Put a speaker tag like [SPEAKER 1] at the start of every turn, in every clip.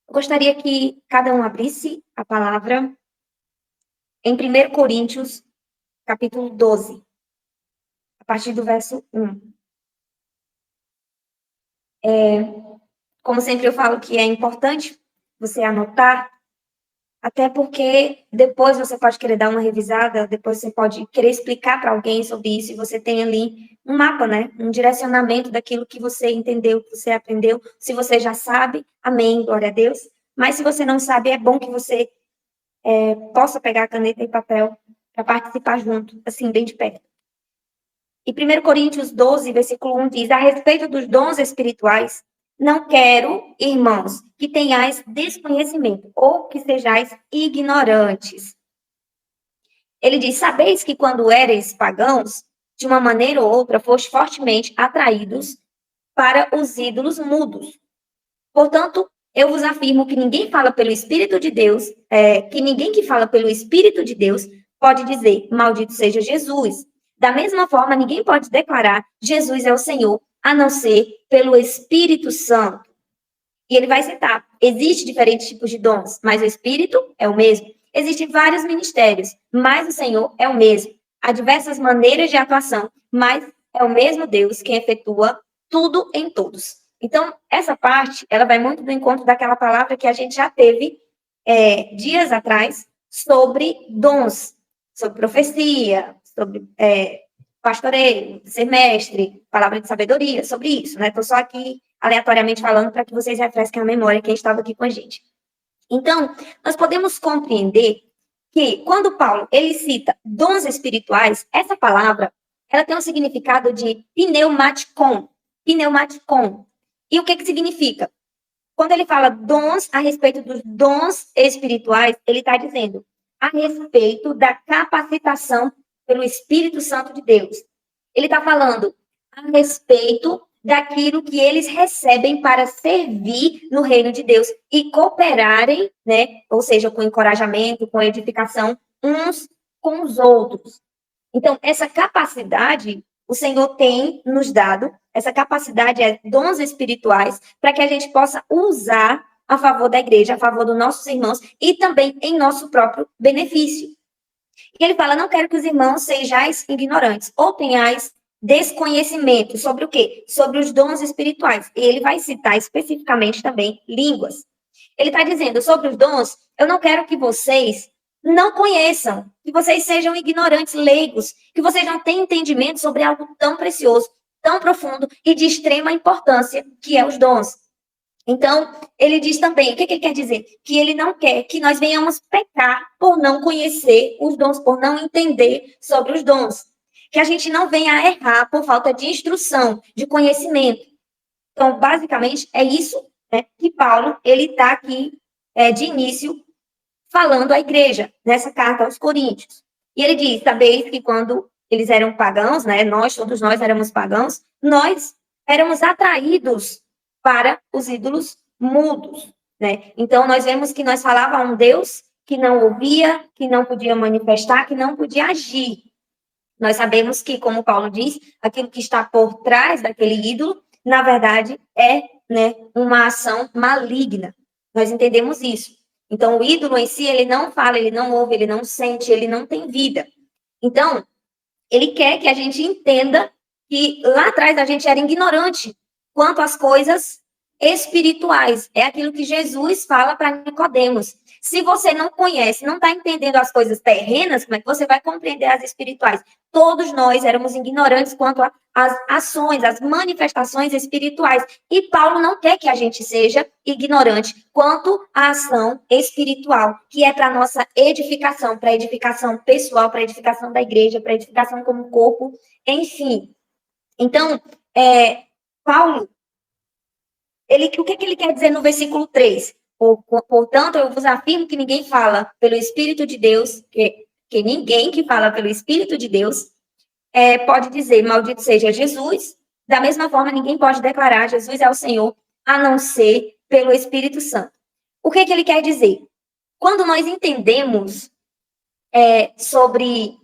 [SPEAKER 1] Eu gostaria que cada um abrisse a palavra em 1 Coríntios, capítulo 12, a partir do verso 1. Como sempre eu falo que é importante você anotar, até porque depois você pode querer dar uma revisada, depois você pode querer explicar para alguém sobre isso, e você tem ali um mapa, né? Um direcionamento daquilo que você entendeu, que você aprendeu. Se você já sabe, amém, glória a Deus. Mas se você não sabe, é bom que você possa pegar a caneta e papel para participar junto, assim, bem de perto. E 1 Coríntios 12, versículo 1 diz, a respeito dos dons espirituais, não quero, irmãos, que tenhais desconhecimento ou que sejais ignorantes. Ele diz, sabeis que quando éreis pagãos, de uma maneira ou outra, foste fortemente atraídos para os ídolos mudos. Portanto, eu vos afirmo que ninguém fala pelo Espírito de Deus, que ninguém que fala pelo Espírito de Deus pode dizer, maldito seja Jesus. Da mesma forma, ninguém pode declarar, Jesus é o Senhor, a não ser pelo Espírito Santo. E ele vai citar, existem diferentes tipos de dons, mas o Espírito é o mesmo. Existem vários ministérios, mas o Senhor é o mesmo. Há diversas maneiras de atuação, mas é o mesmo Deus quem efetua tudo em todos. Então, essa parte, ela vai muito do encontro daquela palavra que a gente já teve dias atrás sobre dons, sobre profecia, sobre pastoreio, semestre, palavra de sabedoria, sobre isso, né? Estou só aqui aleatoriamente falando para que vocês refresquem a memória quem estava aqui com a gente. Então, nós podemos compreender que quando Paulo ele cita dons espirituais, essa palavra ela tem um significado de pneumaticon. Pneumaticon. E o que significa? Quando ele fala dons a respeito dos dons espirituais, ele está dizendo a respeito da capacitação pelo Espírito Santo de Deus. Ele está falando a respeito daquilo que eles recebem para servir no reino de Deus e cooperarem, né? Ou seja, com encorajamento, com edificação uns com os outros. Então, essa capacidade o Senhor tem nos dado, essa capacidade é dons espirituais para que a gente possa usar a favor da igreja, a favor dos nossos irmãos e também em nosso próprio benefício. E ele fala, não quero que os irmãos sejais ignorantes ou tenhais desconhecimento sobre o quê? Sobre os dons espirituais. E ele vai citar especificamente também línguas. Ele está dizendo, sobre os dons, eu não quero que vocês não conheçam, que vocês sejam ignorantes, leigos, que vocês não tenham entendimento sobre algo tão precioso, tão profundo e de extrema importância, que é os dons. Então, ele diz também, o que ele quer dizer? Que ele não quer que nós venhamos pecar por não conhecer os dons, por não entender sobre os dons. Que a gente não venha a errar por falta de instrução, de conhecimento. Então, basicamente, é isso, né, que Paulo ele está aqui de início falando à igreja, nessa carta aos Coríntios. E ele diz, sabeis que quando eles eram pagãos, né, todos nós éramos pagãos, nós éramos atraídos para os ídolos mudos, né? Então, nós vemos que nós falávamos a um Deus que não ouvia, que não podia manifestar, que não podia agir. Nós sabemos que, como Paulo diz, aquilo que está por trás daquele ídolo, na verdade, é, né, uma ação maligna. Nós entendemos isso. Então, o ídolo em si, ele não fala, ele não ouve, ele não sente, ele não tem vida. Então, ele quer que a gente entenda que lá atrás a gente era ignorante quanto às coisas espirituais. É aquilo que Jesus fala para Nicodemos. Se você não conhece, não está entendendo as coisas terrenas, como é que você vai compreender as espirituais? Todos nós éramos ignorantes quanto às ações, às manifestações espirituais. E Paulo não quer que a gente seja ignorante quanto à ação espiritual, que é para a nossa edificação, para a edificação pessoal, para a edificação da igreja, para a edificação como corpo, enfim. Então, Paulo, o que ele quer dizer no versículo 3? Portanto, eu vos afirmo que ninguém fala pelo Espírito de Deus, que ninguém que fala pelo Espírito de Deus pode dizer, maldito seja Jesus. Da mesma forma, ninguém pode declarar Jesus é o Senhor, a não ser pelo Espírito Santo. O que ele quer dizer? Quando nós entendemos sobre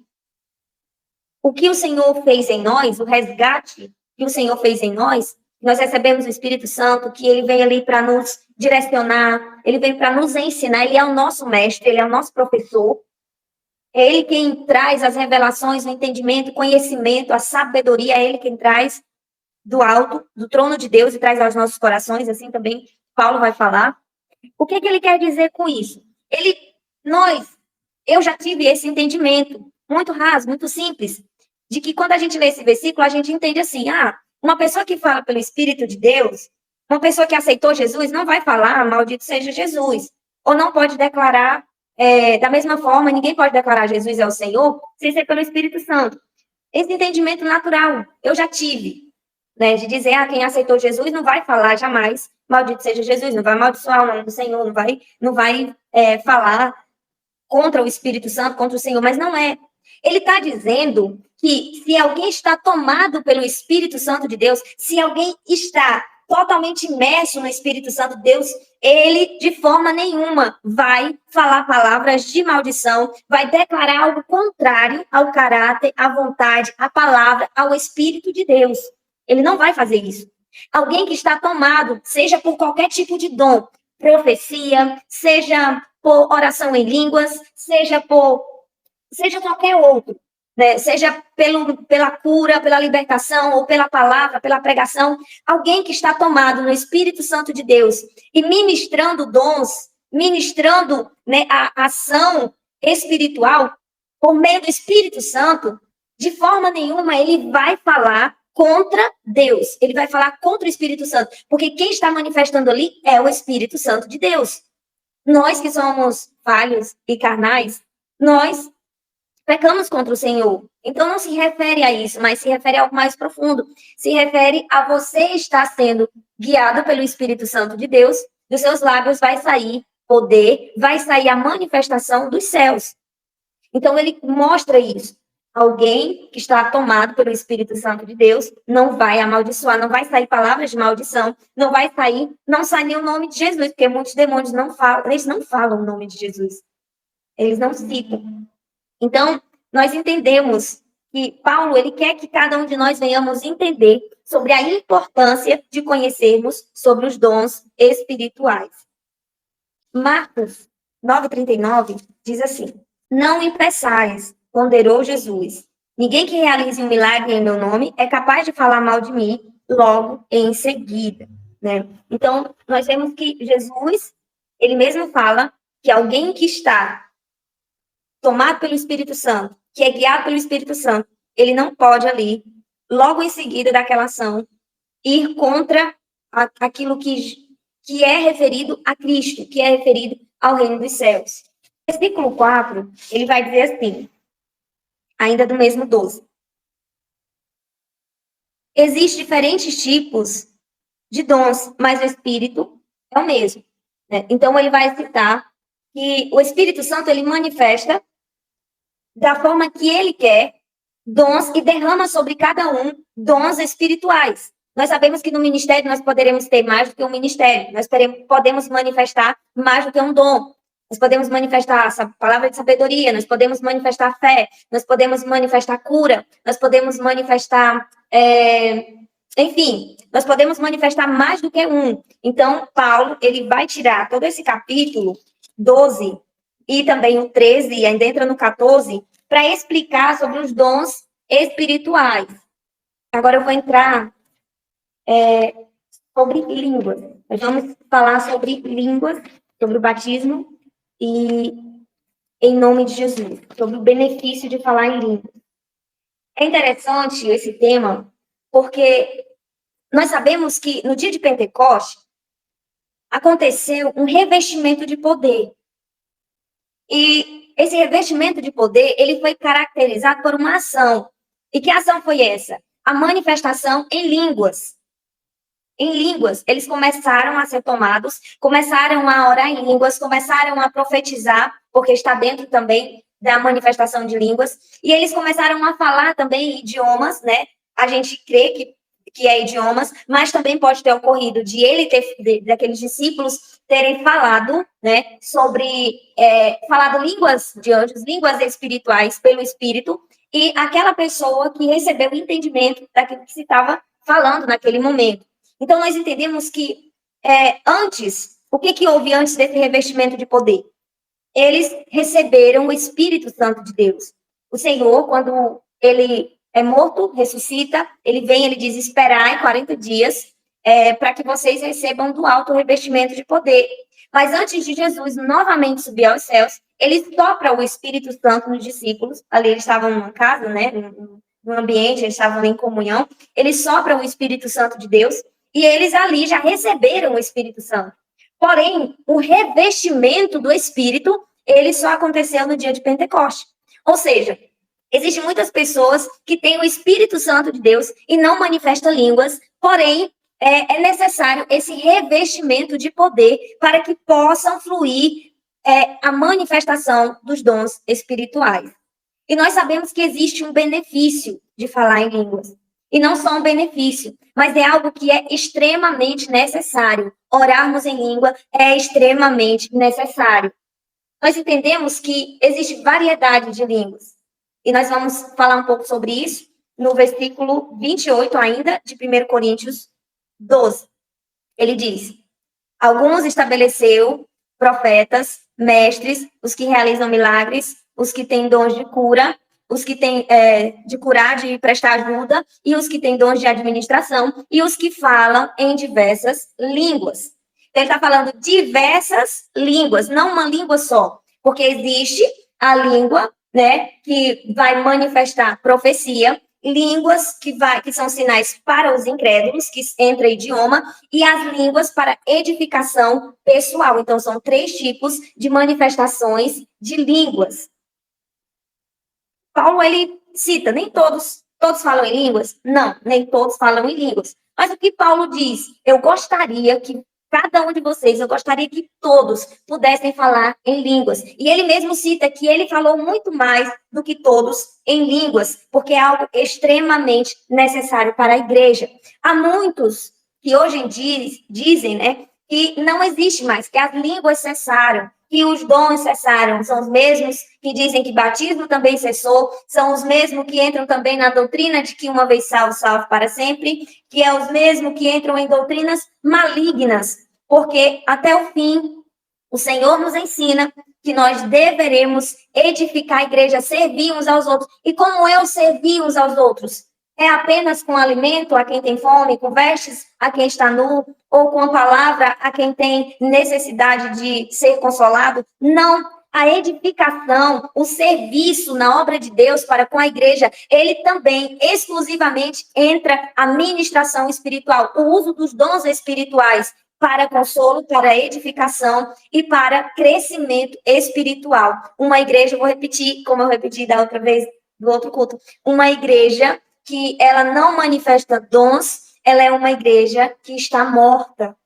[SPEAKER 1] o que o Senhor fez em nós, o resgate que o Senhor fez em nós recebemos o Espírito Santo, que ele vem ali para nos direcionar, ele veio para nos ensinar, ele é o nosso mestre, ele é o nosso professor. É ele quem traz as revelações, o entendimento, o conhecimento, a sabedoria, é ele quem traz do alto, do trono de Deus e traz aos nossos corações, assim também Paulo vai falar. O que ele quer dizer com isso? Eu já tive esse entendimento muito raso, muito simples, de que quando a gente lê esse versículo, a gente entende assim, uma pessoa que fala pelo Espírito de Deus, uma pessoa que aceitou Jesus, não vai falar, maldito seja Jesus, ou não pode declarar, da mesma forma, ninguém pode declarar Jesus é o Senhor, sem ser pelo Espírito Santo. Esse entendimento natural, eu já tive, né, de dizer, quem aceitou Jesus não vai falar jamais, maldito seja Jesus, não vai amaldiçoar o nome do Senhor, não vai falar contra o Espírito Santo, contra o Senhor, mas não é. Ele está dizendo que se alguém está tomado pelo Espírito Santo de Deus, se alguém está totalmente imerso no Espírito Santo de Deus, ele, de forma nenhuma, vai falar palavras de maldição, vai declarar algo contrário ao caráter, à vontade, à palavra, ao Espírito de Deus. Ele não vai fazer isso. Alguém que está tomado, seja por qualquer tipo de dom, profecia, seja por oração em línguas, seja qualquer outro, né? Seja pela cura, pela libertação, ou pela palavra, pela pregação, alguém que está tomado no Espírito Santo de Deus e ministrando dons, ministrando, né, a ação espiritual por meio do Espírito Santo, de forma nenhuma ele vai falar contra Deus, ele vai falar contra o Espírito Santo, porque quem está manifestando ali é o Espírito Santo de Deus. Nós que somos falhos e carnais, nós pecamos contra o Senhor. Então não se refere a isso, mas se refere a algo mais profundo. Se refere a você estar sendo guiado pelo Espírito Santo de Deus, dos seus lábios vai sair poder, vai sair a manifestação dos céus. Então ele mostra isso. Alguém que está tomado pelo Espírito Santo de Deus não vai amaldiçoar, não vai sair palavras de maldição, não sai nem o nome de Jesus, porque muitos demônios não falam, eles não falam o nome de Jesus. Eles não citam. Então, nós entendemos que Paulo, ele quer que cada um de nós venhamos entender sobre a importância de conhecermos sobre os dons espirituais. Marcos 9:39 diz assim: Não impeçais, ponderou Jesus. Ninguém que realize um milagre em meu nome é capaz de falar mal de mim logo em seguida, né? Então, nós vemos que Jesus, ele mesmo fala que alguém que está tomado pelo Espírito Santo, que é guiado pelo Espírito Santo, ele não pode ali, logo em seguida daquela ação, ir contra aquilo que é referido a Cristo, que é referido ao reino dos céus. Versículo 4, ele vai dizer assim, ainda do mesmo 12. Existem diferentes tipos de dons, mas o Espírito é o mesmo, né? Então, ele vai citar que o Espírito Santo, ele manifesta da forma que ele quer dons e derrama sobre cada um dons espirituais. Nós sabemos que no ministério nós poderemos ter mais do que um ministério, nós podemos manifestar mais do que um dom. Nós podemos manifestar essa palavra de sabedoria, nós podemos manifestar fé, nós podemos manifestar cura, nós podemos manifestar, enfim, nós podemos manifestar mais do que um. Então, Paulo, ele vai tirar todo esse capítulo 12 e também o 13, e ainda entra no 14, para explicar sobre os dons espirituais. Agora eu vou entrar sobre línguas. Nós vamos falar sobre línguas, sobre o batismo e em nome de Jesus, sobre o benefício de falar em línguas. É interessante esse tema, porque nós sabemos que no dia de Pentecoste aconteceu um revestimento de poder. E esse revestimento de poder, ele foi caracterizado por uma ação. E que ação foi essa? A manifestação em línguas. Em línguas, eles começaram a ser tomados, começaram a orar em línguas, começaram a profetizar, porque está dentro também da manifestação de línguas, e eles começaram a falar também idiomas, né? A gente crê que é idiomas, mas também pode ter ocorrido daqueles discípulos terem falado, né, falado línguas de anjos, línguas espirituais pelo Espírito, e aquela pessoa que recebeu o entendimento daquilo que se estava falando naquele momento. Então, nós entendemos que antes O que houve antes desse revestimento de poder? Eles receberam o Espírito Santo de Deus. O Senhor, quando ele é morto, ressuscita, ele vem, ele diz, esperai 40 dias para que vocês recebam do alto o revestimento de poder. Mas antes de Jesus novamente subir aos céus, ele sopra o Espírito Santo nos discípulos. Ali eles estavam numa casa, né, num ambiente, eles estavam em comunhão. Ele sopra o Espírito Santo de Deus e eles ali já receberam o Espírito Santo. Porém, o revestimento do Espírito, ele só aconteceu no dia de Pentecostes. Ou seja, existem muitas pessoas que têm o Espírito Santo de Deus e não manifestam línguas, porém, é necessário esse revestimento de poder para que possam fluir a manifestação dos dons espirituais. E nós sabemos que existe um benefício de falar em línguas. E não só um benefício, mas é algo que é extremamente necessário. Orarmos em língua é extremamente necessário. Nós entendemos que existe variedade de línguas. E nós vamos falar um pouco sobre isso no versículo 28 ainda, de 1 Coríntios 12. Ele diz, alguns estabeleceu profetas, mestres, os que realizam milagres, os que têm dons de cura, os que têm de curar, de prestar ajuda, e os que têm dons de administração, e os que falam em diversas línguas. Então, ele está falando diversas línguas, não uma língua só, porque existe a língua, né, que vai manifestar profecia, línguas que são sinais para os incrédulos, que entra idioma, e as línguas para edificação pessoal. Então, são 3 tipos de manifestações de línguas. Paulo, ele cita, nem todos falam em línguas? Não, nem todos falam em línguas. Mas o que Paulo diz? Eu gostaria que cada um de vocês, eu gostaria que todos pudessem falar em línguas. E ele mesmo cita que ele falou muito mais do que todos em línguas, porque é algo extremamente necessário para a igreja. Há muitos que hoje em dia dizem, né, que não existe mais, que as línguas cessaram, que os dons cessaram, são os mesmos que dizem que batismo também cessou, são os mesmos que entram também na doutrina de que uma vez salvo, salvo para sempre, que é os mesmos que entram em doutrinas malignas, porque até o fim, o Senhor nos ensina que nós deveremos edificar a igreja, servir uns aos outros. E como eu servi uns aos outros? É apenas com alimento a quem tem fome, com vestes a quem está nu, ou com a palavra a quem tem necessidade de ser consolado? Não. A edificação, o serviço na obra de Deus para com a igreja, ele também exclusivamente entra a ministração espiritual, o uso dos dons espirituais para consolo, para edificação e para crescimento espiritual. Uma igreja, vou repetir, como eu repeti da outra vez, do outro culto, uma igreja que ela não manifesta dons, ela é uma igreja que está morta.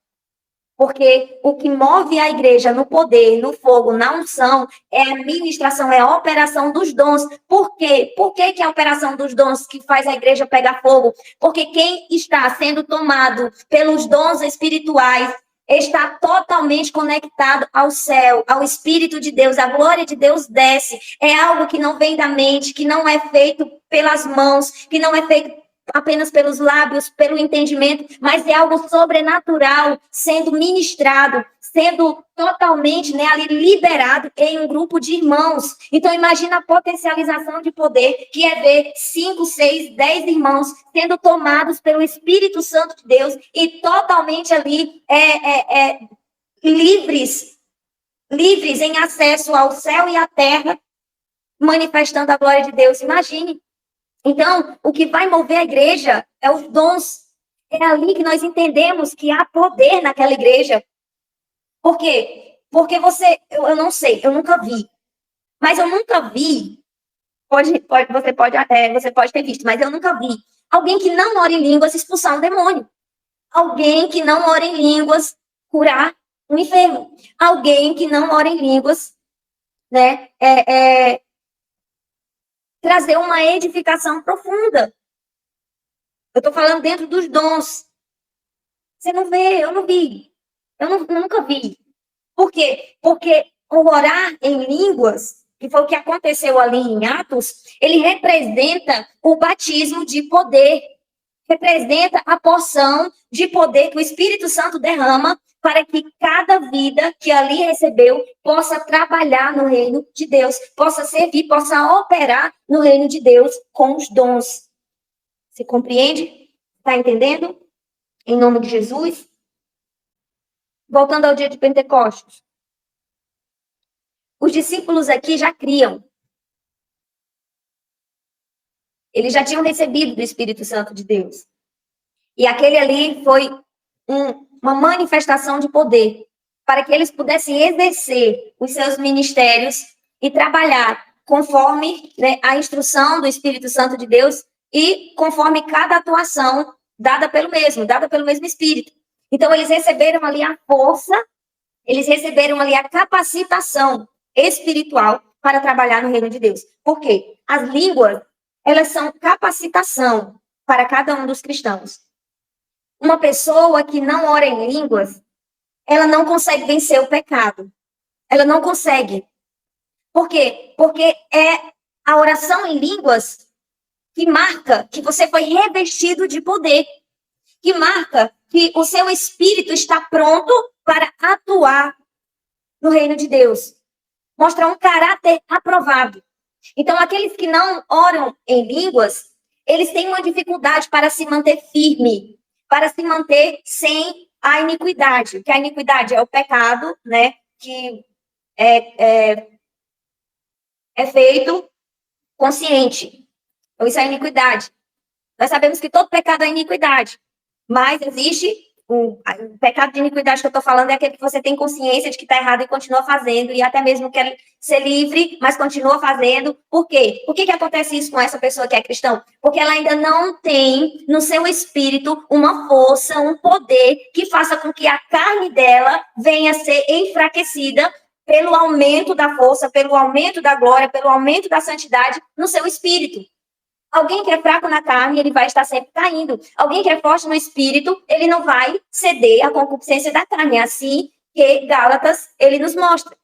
[SPEAKER 1] Porque o que move a igreja no poder, no fogo, na unção, é a ministração, é a operação dos dons. Por quê? Por que é a operação dos dons que faz a igreja pegar fogo? Porque quem está sendo tomado pelos dons espirituais está totalmente conectado ao céu, ao Espírito de Deus. A glória de Deus desce. É algo que não vem da mente, que não é feito pelas mãos, que não é feito apenas pelos lábios, pelo entendimento, mas é algo sobrenatural sendo ministrado, sendo totalmente, né, ali liberado em um grupo de irmãos. Então, imagina a potencialização de poder, que é ver 5, 6, 10 irmãos sendo tomados pelo Espírito Santo de Deus e totalmente ali livres em acesso ao céu e à terra, manifestando a glória de Deus. Imagine. Então, o que vai mover a igreja é os dons. É ali que nós entendemos que há poder naquela igreja. Por quê? Porque eu não sei, eu nunca vi. Mas eu nunca vi, você pode ter visto, mas eu nunca vi alguém que não ora em línguas expulsar um demônio. Alguém que não ora em línguas curar um enfermo. Alguém que não ora em línguas, né, trazer uma edificação profunda. Eu estou falando dentro dos dons. Você não vê, eu não vi. Eu nunca vi. Por quê? Porque o orar em línguas, que foi o que aconteceu ali em Atos, ele representa o batismo de poder. Representa a porção de poder que o Espírito Santo derrama para que cada vida que ali recebeu possa trabalhar no reino de Deus, possa servir, possa operar no reino de Deus com os dons. Você compreende? Está entendendo? Em nome de Jesus. Voltando ao dia de Pentecostes. Os discípulos aqui já criam. Eles já tinham recebido do Espírito Santo de Deus. E aquele ali foi uma manifestação de poder, para que eles pudessem exercer os seus ministérios e trabalhar conforme, né, a instrução do Espírito Santo de Deus e conforme cada atuação dada pelo mesmo Espírito. Então, eles receberam ali a força, eles receberam ali a capacitação espiritual para trabalhar no reino de Deus. Por quê? As línguas, elas são capacitação para cada um dos cristãos. Uma pessoa que não ora em línguas, ela não consegue vencer o pecado. Ela não consegue. Por quê? Porque é a oração em línguas que marca que você foi revestido de poder, que marca que o seu espírito está pronto para atuar no reino de Deus. Mostra um caráter aprovado. Então, aqueles que não oram em línguas, eles têm uma dificuldade para se manter firme, para se manter sem a iniquidade. Que a iniquidade é o pecado, né? Que é feito consciente. Então, isso é iniquidade. Nós sabemos que todo pecado é iniquidade, mas existe o pecado de iniquidade que eu estou falando é aquele que você tem consciência de que está errado e continua fazendo, e até mesmo quer ser livre, mas continua fazendo. Por quê? Por que acontece isso com essa pessoa que é cristão? Porque ela ainda não tem no seu espírito uma força, um poder que faça com que a carne dela venha a ser enfraquecida pelo aumento da força, pelo aumento da glória, pelo aumento da santidade no seu espírito. Alguém que é fraco na carne, ele vai estar sempre caindo. Alguém que é forte no espírito, ele não vai ceder à concupiscência da carne. É assim que Gálatas, ele nos mostra.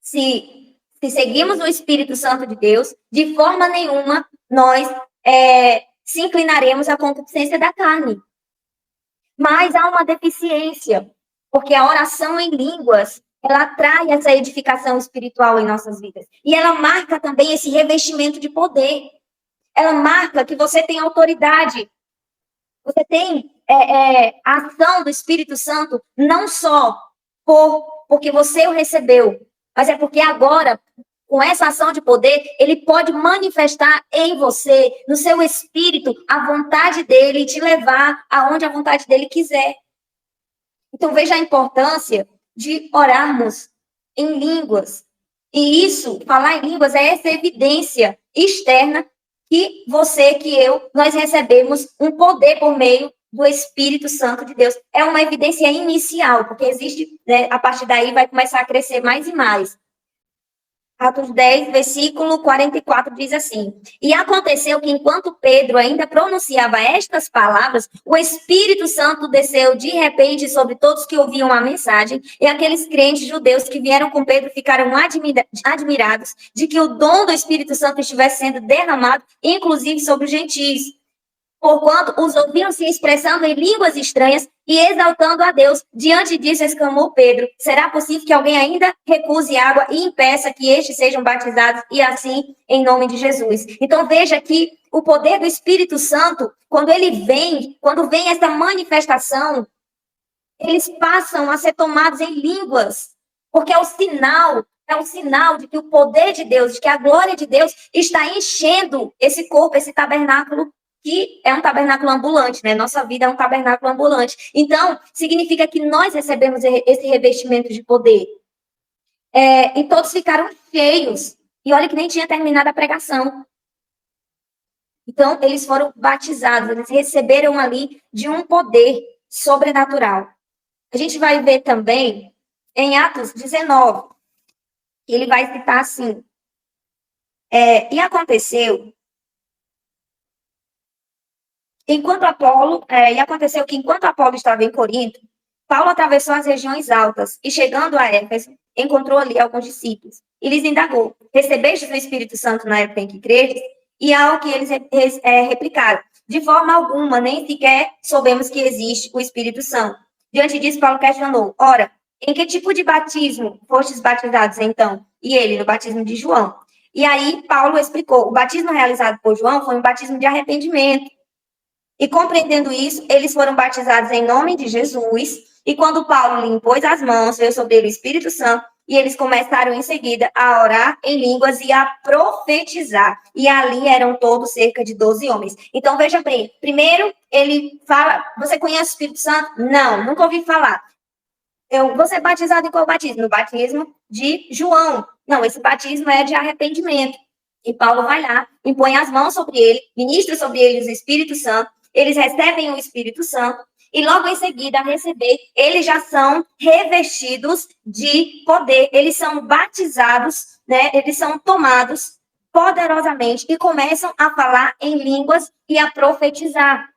[SPEAKER 1] Se seguimos o Espírito Santo de Deus, de forma nenhuma nós se inclinaremos à concupiscência da carne. Mas há uma deficiência, porque a oração em línguas, ela atrai essa edificação espiritual em nossas vidas. E ela marca também esse revestimento de poder. Ela marca que você tem autoridade. Você tem a ação do Espírito Santo, não só porque você o recebeu, mas é porque agora, com essa ação de poder, ele pode manifestar em você, no seu espírito, a vontade dele e te levar aonde a vontade dele quiser. Então, veja a importância de orarmos em línguas. E isso, falar em línguas, é essa evidência externa que você, que eu, nós recebemos um poder por meio do Espírito Santo de Deus. É uma evidência inicial, porque existe, né, a partir daí vai começar a crescer mais e mais. Atos 10, versículo 44 diz assim: E aconteceu que enquanto Pedro ainda pronunciava estas palavras, o Espírito Santo desceu de repente sobre todos que ouviam a mensagem, e aqueles crentes judeus que vieram com Pedro ficaram admirados de que o dom do Espírito Santo estivesse sendo derramado, inclusive sobre os gentios. Porquanto os ouviam se expressando em línguas estranhas e exaltando a Deus. Diante disso, exclamou Pedro: será possível que alguém ainda recuse água e impeça que estes sejam batizados, e assim, em nome de Jesus? Então, veja que o poder do Espírito Santo, quando vem essa manifestação, eles passam a ser tomados em línguas, porque é um sinal de que o poder de Deus, de que a glória de Deus está enchendo esse corpo, esse tabernáculo, que é um tabernáculo ambulante, né? Nossa vida é um tabernáculo ambulante. Então, significa que nós recebemos esse revestimento de poder. E todos ficaram cheios. E olha que nem tinha terminado a pregação. Então, eles foram batizados, eles receberam ali de um poder sobrenatural. A gente vai ver também em Atos 19, ele vai citar assim: e aconteceu que enquanto Apolo estava em Corinto, Paulo atravessou as regiões altas e, chegando a Éfeso, encontrou ali alguns discípulos e lhes indagou: recebestes o Espírito Santo na época em que crestes? E ao que eles replicaram: de forma alguma, nem sequer soubemos que existe o Espírito Santo. Diante disso, Paulo questionou: ora, em que tipo de batismo fostes batizados então? E ele, no batismo de João. E aí, Paulo explicou: o batismo realizado por João foi um batismo de arrependimento. E compreendendo isso, eles foram batizados em nome de Jesus. E quando Paulo lhe impôs as mãos, veio sobre ele o Espírito Santo, e eles começaram em seguida a orar em línguas e a profetizar. E ali eram todos cerca de 12 homens. Então veja bem, primeiro ele fala: você conhece o Espírito Santo? Não, nunca ouvi falar. Você é batizado em qual batismo? No batismo de João. Não, esse batismo é de arrependimento. E Paulo vai lá, impõe as mãos sobre ele, ministra sobre eles o Espírito Santo, eles recebem o Espírito Santo, e logo em seguida, a receber, eles já são revestidos de poder, eles são batizados, né? Eles são tomados poderosamente e começam a falar em línguas e a profetizar.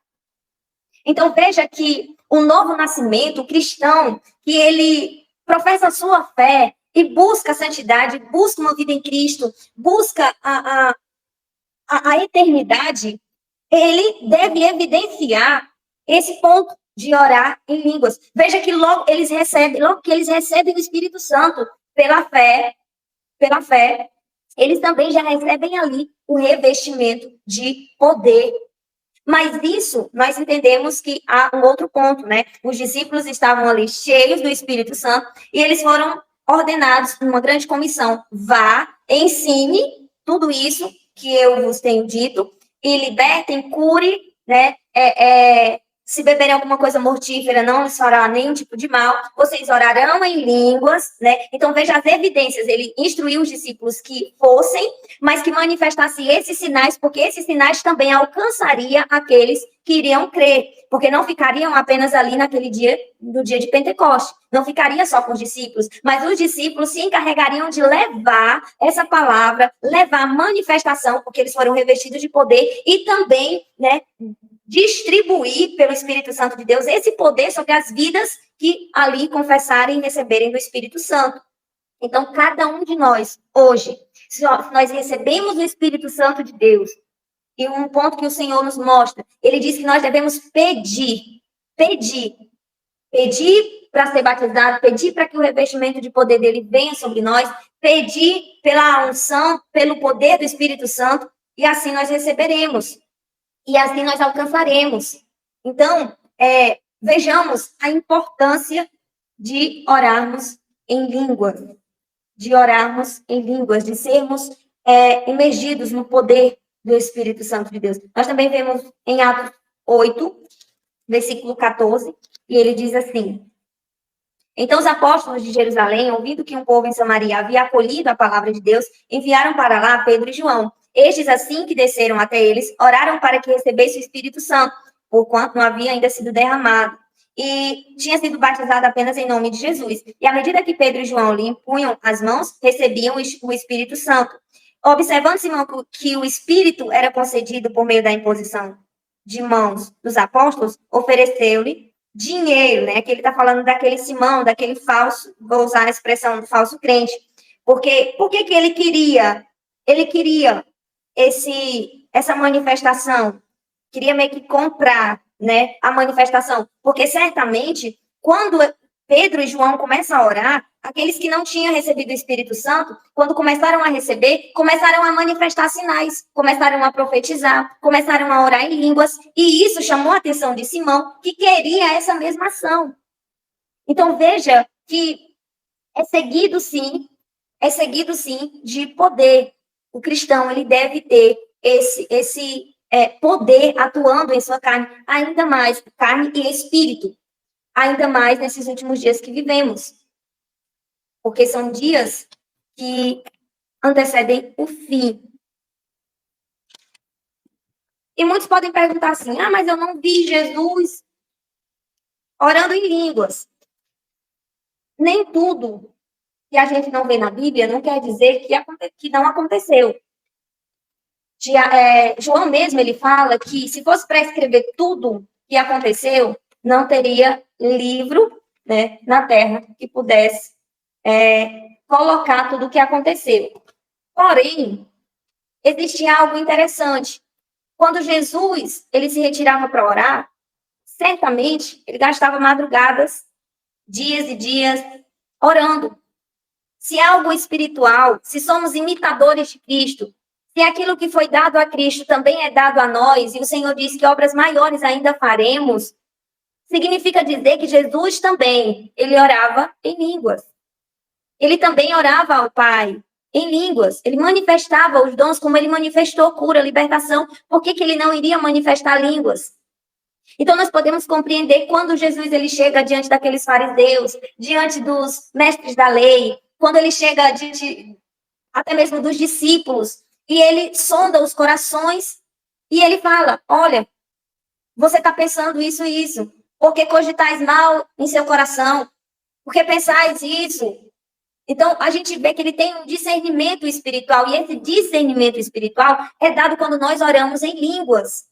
[SPEAKER 1] Então, veja que o novo nascimento, o cristão, que ele professa a sua fé e busca a santidade, busca uma vida em Cristo, busca a eternidade, ele deve evidenciar esse ponto de orar em línguas. Veja que logo que eles recebem o Espírito Santo pela fé, eles também já recebem ali o revestimento de poder. Mas isso, nós entendemos que há um outro ponto, né? Os discípulos estavam ali cheios do Espírito Santo e eles foram ordenados numa grande comissão. Vá, ensine tudo isso que eu vos tenho dito e libertem, cure, né? Se beberem alguma coisa mortífera, não lhes fará nenhum tipo de mal. Vocês orarão em línguas, né? Então, veja as evidências. Ele instruiu os discípulos que fossem, mas que manifestassem esses sinais, porque esses sinais também alcançariam aqueles que iriam crer, porque não ficariam apenas ali naquele dia, no dia de Pentecostes, não ficaria só com os discípulos, mas os discípulos se encarregariam de levar essa palavra, levar a manifestação, porque eles foram revestidos de poder, e também, né, distribuir pelo Espírito Santo de Deus esse poder sobre as vidas que ali confessarem e receberem do Espírito Santo. Então, cada um de nós, hoje, se nós recebemos o Espírito Santo de Deus, e um ponto que o Senhor nos mostra, ele diz que nós devemos pedir para ser batizado, pedir para que o revestimento de poder dele venha sobre nós, pedir pela unção, pelo poder do Espírito Santo, e assim nós receberemos. E assim nós alcançaremos. Então, vejamos a importância de orarmos em línguas, de sermos imergidos no poder do Espírito Santo de Deus. Nós também vemos em Atos 8, versículo 14, e ele diz assim: então os apóstolos de Jerusalém, ouvindo que um povo em Samaria havia acolhido a palavra de Deus, enviaram para lá Pedro e João. Estes, assim que desceram até eles, oraram para que recebesse o Espírito Santo, porquanto não havia ainda sido derramado, e tinha sido batizado apenas em nome de Jesus. E à medida que Pedro e João lhe impunham as mãos, recebiam o Espírito Santo. Observando Simão que o Espírito era concedido por meio da imposição de mãos dos apóstolos, ofereceu-lhe dinheiro, né? Que ele está falando daquele Simão, daquele falso, vou usar a expressão do falso crente. Porque por que ele queria? Ele queria essa manifestação, queria meio que comprar, né, a manifestação, porque certamente quando Pedro e João começam a orar, aqueles que não tinham recebido o Espírito Santo, quando começaram a receber, começaram a manifestar sinais, começaram a profetizar, começaram a orar em línguas, e isso chamou a atenção de Simão, que queria essa mesma ação. Então veja que é seguido sim de poder. O cristão, ele deve ter esse poder atuando em sua carne, ainda mais carne e espírito, ainda mais nesses últimos dias que vivemos. Porque são dias que antecedem o fim. E muitos podem perguntar assim: mas eu não vi Jesus orando em línguas. Nem tudo que a gente não vê na Bíblia não quer dizer que não aconteceu. João mesmo, ele fala que se fosse para escrever tudo que aconteceu, não teria livro, né, na Terra que pudesse colocar tudo o que aconteceu. Porém, existia algo interessante. Quando Jesus ele se retirava para orar, certamente ele gastava madrugadas, dias e dias, orando. Se é algo espiritual, se somos imitadores de Cristo, se aquilo que foi dado a Cristo também é dado a nós, e o Senhor diz que obras maiores ainda faremos, significa dizer que Jesus também, ele orava em línguas. Ele também orava ao Pai em línguas. Ele manifestava os dons como ele manifestou cura, libertação. Por que ele não iria manifestar línguas? Então, nós podemos compreender quando Jesus ele chega diante daqueles fariseus, diante dos mestres da lei, quando ele chega diante até mesmo dos discípulos, e ele sonda os corações, e ele fala, olha, você está pensando isso e isso, porque cogitais mal em seu coração, porque pensais isso. Então, a gente vê que ele tem um discernimento espiritual, e esse discernimento espiritual é dado quando nós oramos em línguas.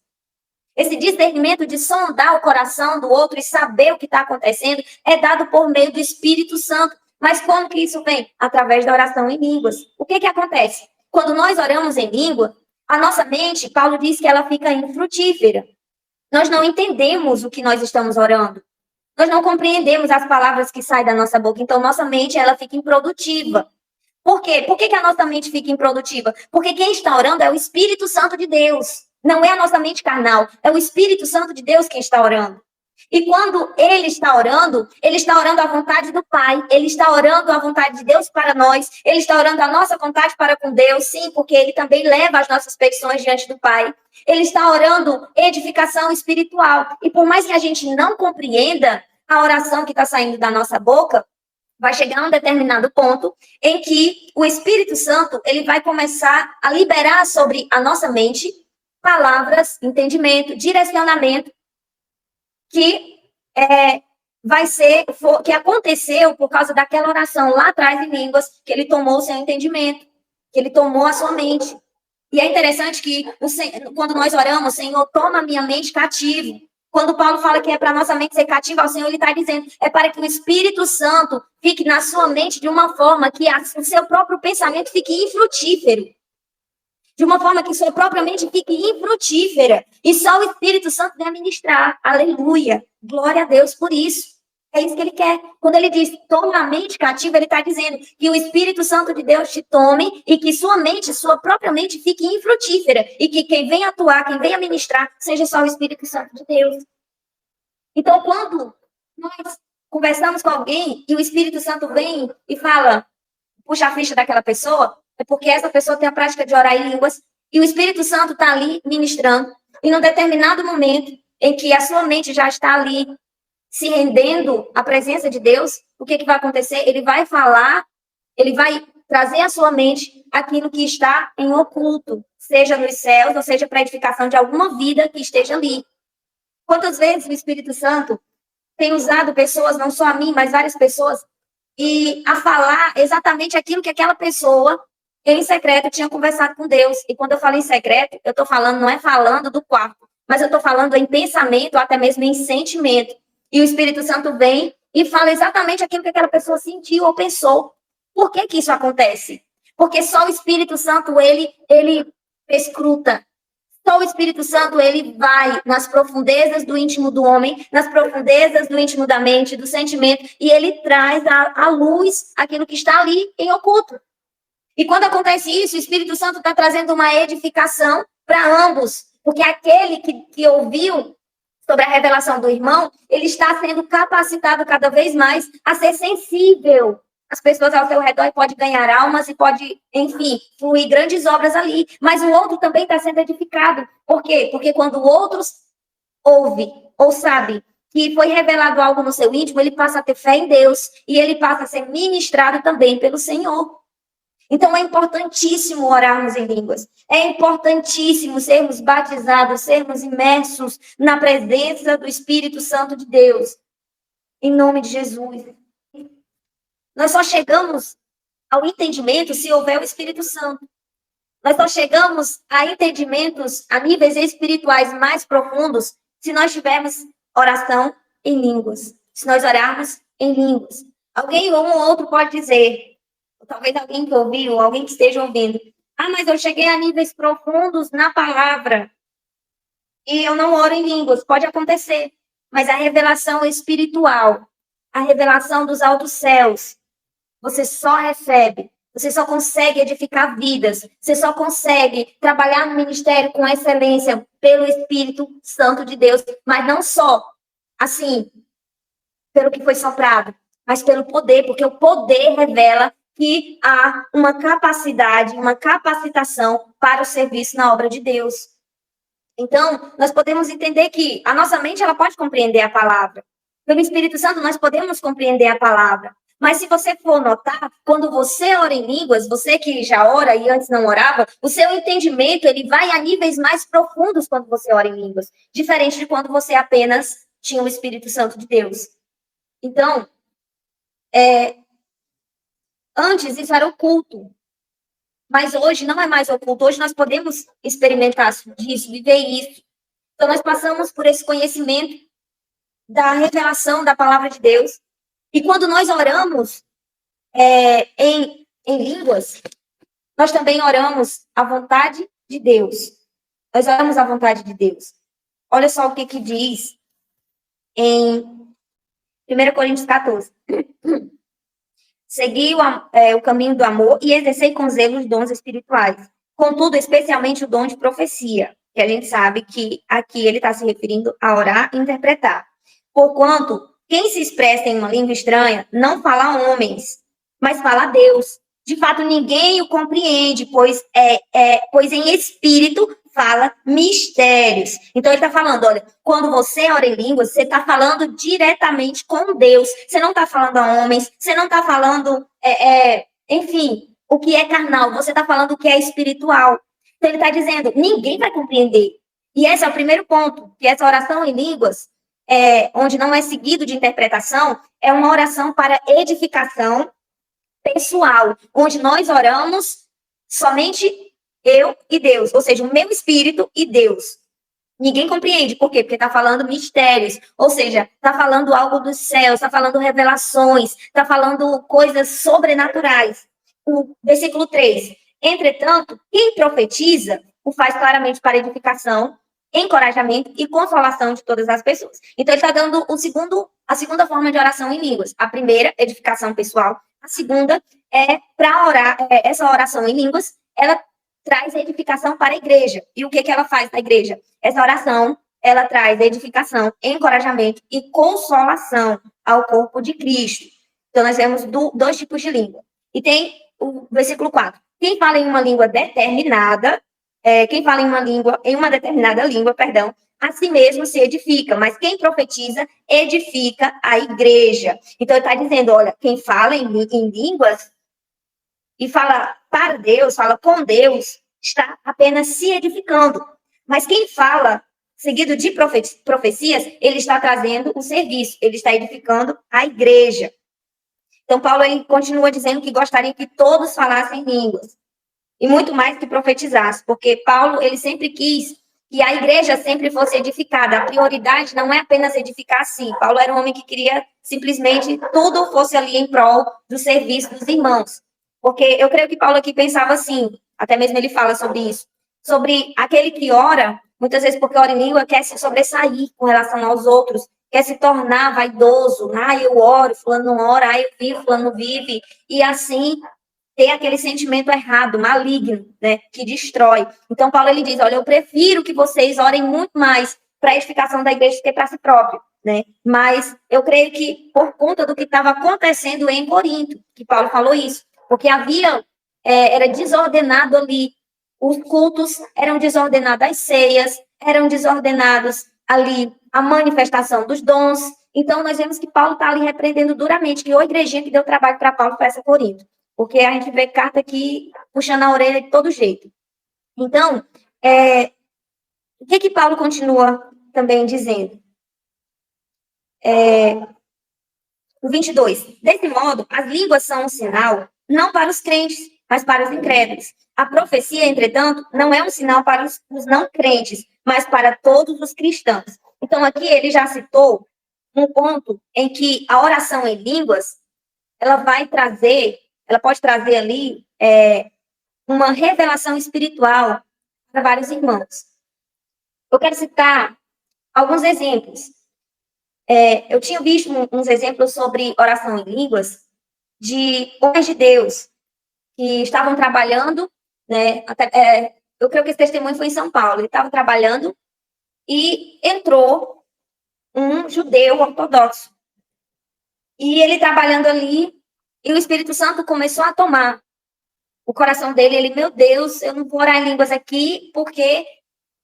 [SPEAKER 1] Esse discernimento de sondar o coração do outro e saber o que está acontecendo é dado por meio do Espírito Santo. Mas como que isso vem? Através da oração em línguas. O que acontece? Quando nós oramos em língua, a nossa mente, Paulo diz que ela fica infrutífera. Nós não entendemos o que nós estamos orando. Nós não compreendemos as palavras que saem da nossa boca. Então, nossa mente ela fica improdutiva. Por quê? Por que a nossa mente fica improdutiva? Porque quem está orando é o Espírito Santo de Deus. Não é a nossa mente carnal. É o Espírito Santo de Deus quem está orando. E quando ele está orando à vontade do Pai. Ele está orando à vontade de Deus para nós. Ele está orando a nossa vontade para com Deus. Sim, porque ele também leva as nossas petições diante do Pai. Ele está orando edificação espiritual. E por mais que a gente não compreenda a oração que está saindo da nossa boca, vai chegar a um determinado ponto em que o Espírito Santo ele vai começar a liberar sobre a nossa mente palavras, entendimento, direcionamento que que aconteceu por causa daquela oração lá atrás em línguas, que ele tomou o seu entendimento, que ele tomou a sua mente. E é interessante que quando nós oramos, Senhor, toma a minha mente cativo. Quando Paulo fala que é para nossa mente ser cativa ao Senhor, ele está dizendo, é para que o Espírito Santo fique na sua mente de uma forma que o seu próprio pensamento fique infrutífero. De uma forma que sua própria mente fique infrutífera. E só o Espírito Santo vai ministrar. Aleluia. Glória a Deus por isso. É isso que ele quer. Quando ele diz, toma a mente cativa, ele está dizendo que o Espírito Santo de Deus te tome e que sua mente, sua própria mente, fique infrutífera. E que quem vem atuar, quem vem ministrar, seja só o Espírito Santo de Deus. Então, quando nós conversamos com alguém e o Espírito Santo vem e fala, puxa a ficha daquela pessoa, é porque essa pessoa tem a prática de orar em línguas e o Espírito Santo está ali ministrando. E num determinado momento em que a sua mente já está ali se rendendo à presença de Deus, o que vai acontecer? Ele vai falar, ele vai trazer à sua mente aquilo que está em oculto, seja nos céus, ou seja para a edificação de alguma vida que esteja ali. Quantas vezes o Espírito Santo tem usado pessoas, não só a mim, mas várias pessoas, e a falar exatamente aquilo que aquela pessoa em secreto tinha conversado com Deus. E quando eu falo em secreto, eu estou falando, não é falando do quarto, mas eu estou falando em pensamento, ou até mesmo em sentimento. E o Espírito Santo vem e fala exatamente aquilo que aquela pessoa sentiu ou pensou. Por que isso acontece? Porque só o Espírito Santo, ele escruta. Só o Espírito Santo, ele vai nas profundezas do íntimo do homem, nas profundezas do íntimo da mente, do sentimento, e ele traz à luz aquilo que está ali em oculto. E quando acontece isso, o Espírito Santo está trazendo uma edificação para ambos, porque aquele que ouviu sobre a revelação do irmão, ele está sendo capacitado cada vez mais a ser sensível às pessoas ao seu redor e pode ganhar almas e pode, enfim, fluir grandes obras ali. Mas o outro também está sendo edificado. Por quê? Porque quando o outro ouve ou sabe que foi revelado algo no seu íntimo, ele passa a ter fé em Deus e ele passa a ser ministrado também pelo Senhor. Então, é importantíssimo orarmos em línguas. É importantíssimo sermos batizados, sermos imersos na presença do Espírito Santo de Deus. Em nome de Jesus. Nós só chegamos ao entendimento se houver o Espírito Santo. Nós só chegamos a entendimentos a níveis espirituais mais profundos se nós tivermos oração em línguas. Se nós orarmos em línguas. Alguém ou um outro pode dizer, talvez alguém que ouviu, alguém que esteja ouvindo, mas eu cheguei a níveis profundos na palavra e eu não oro em línguas. Pode acontecer. Mas a revelação espiritual, a revelação dos altos céus, você só recebe, você só consegue edificar vidas, você só consegue trabalhar no ministério com excelência pelo Espírito Santo de Deus, mas não só, assim, pelo que foi soprado, mas pelo poder, porque o poder revela que há uma capacidade, uma capacitação para o serviço na obra de Deus. Então, nós podemos entender que a nossa mente ela pode compreender a palavra. Pelo Espírito Santo, nós podemos compreender a palavra. Mas se você for notar, quando você ora em línguas, você que já ora e antes não orava, o seu entendimento ele vai a níveis mais profundos quando você ora em línguas, diferente de quando você apenas tinha o Espírito Santo de Deus. Então, antes isso era oculto, mas hoje não é mais oculto. Hoje nós podemos experimentar disso, viver isso. Então, nós passamos por esse conhecimento da revelação da palavra de Deus. E quando nós oramos em línguas, nós também oramos a vontade de Deus. Nós oramos a vontade de Deus. Olha só o que diz em 1 Coríntios 14. Segui o caminho do amor e exercei com zelo os dons espirituais. Contudo, especialmente o dom de profecia, que a gente sabe que aqui ele está se referindo a orar e interpretar. Porquanto, quem se expressa em uma língua estranha não fala a homens, mas fala a Deus. De fato, ninguém o compreende, pois em espírito fala mistérios. Então, ele está falando, olha, quando você ora em línguas, você está falando diretamente com Deus. Você não está falando a homens, você não está falando, enfim, o que é carnal. Você está falando o que é espiritual. Então, ele está dizendo, ninguém vai compreender. E esse é o primeiro ponto, que essa oração em línguas, onde não é seguido de interpretação, é uma oração para edificação pessoal, onde nós oramos somente eu e Deus, ou seja, o meu espírito e Deus. Ninguém compreende, por quê? Porque está falando mistérios, ou seja, está falando algo dos céus, está falando revelações, está falando coisas sobrenaturais. O versículo 3. Entretanto, quem profetiza o faz claramente para edificação, encorajamento e consolação de todas as pessoas. Então, ele está dando a segunda forma de oração em línguas. A primeira, edificação pessoal. A segunda é para orar, essa oração em línguas, ela traz edificação para a igreja. E o que ela faz na igreja? Essa oração, ela traz edificação, encorajamento e consolação ao corpo de Cristo. Então, nós temos dois tipos de língua. E tem o versículo 4. Quem fala em uma língua determinada, quem fala em uma determinada língua, perdão, a si mesmo se edifica, mas quem profetiza, edifica a igreja. Então, ele está dizendo, olha, quem fala em línguas e fala para Deus, fala com Deus, está apenas se edificando. Mas quem fala seguido de profecias, ele está trazendo o serviço, ele está edificando a igreja. Então, Paulo ele continua dizendo que gostaria que todos falassem línguas. E muito mais que profetizasse, porque Paulo ele sempre quis que a igreja sempre fosse edificada. A prioridade não é apenas edificar si. Paulo era um homem que queria simplesmente tudo fosse ali em prol do serviço dos irmãos. Porque eu creio que Paulo aqui pensava assim, até mesmo ele fala sobre isso, sobre aquele que ora, muitas vezes porque ora em língua, quer se sobressair com relação aos outros, quer se tornar vaidoso. Eu oro, fulano não ora, eu vivo, fulano não vive. E assim ter aquele sentimento errado, maligno, né, que destrói. Então, Paulo, ele diz, olha, eu prefiro que vocês orem muito mais para a edificação da igreja do que para si próprio, né? Mas eu creio que por conta do que estava acontecendo em Corinto, que Paulo falou isso, porque era desordenado ali, os cultos eram desordenados, as ceias eram desordenados ali, a manifestação dos dons. Então, nós vemos que Paulo está ali repreendendo duramente, que a igrejinha que deu trabalho para Paulo foi essa Corinto. Porque a gente vê carta aqui puxando a orelha de todo jeito. Então, o que Paulo continua também dizendo? O 22. Desse modo, as línguas são um sinal, não para os crentes, mas para os incrédulos. A profecia, entretanto, não é um sinal para os não crentes, mas para todos os cristãos. Então, aqui ele já citou um ponto em que a oração em línguas, ela pode trazer ali uma revelação espiritual para vários irmãos. Eu quero citar alguns exemplos. Eu tinha visto uns exemplos sobre oração em línguas de homens de Deus que estavam trabalhando, né? Eu creio que esse testemunho foi em São Paulo. Ele estava trabalhando e entrou um judeu ortodoxo. E ele trabalhando ali, e o Espírito Santo começou a tomar o coração dele. Ele, meu Deus, eu não vou orar em línguas aqui, porque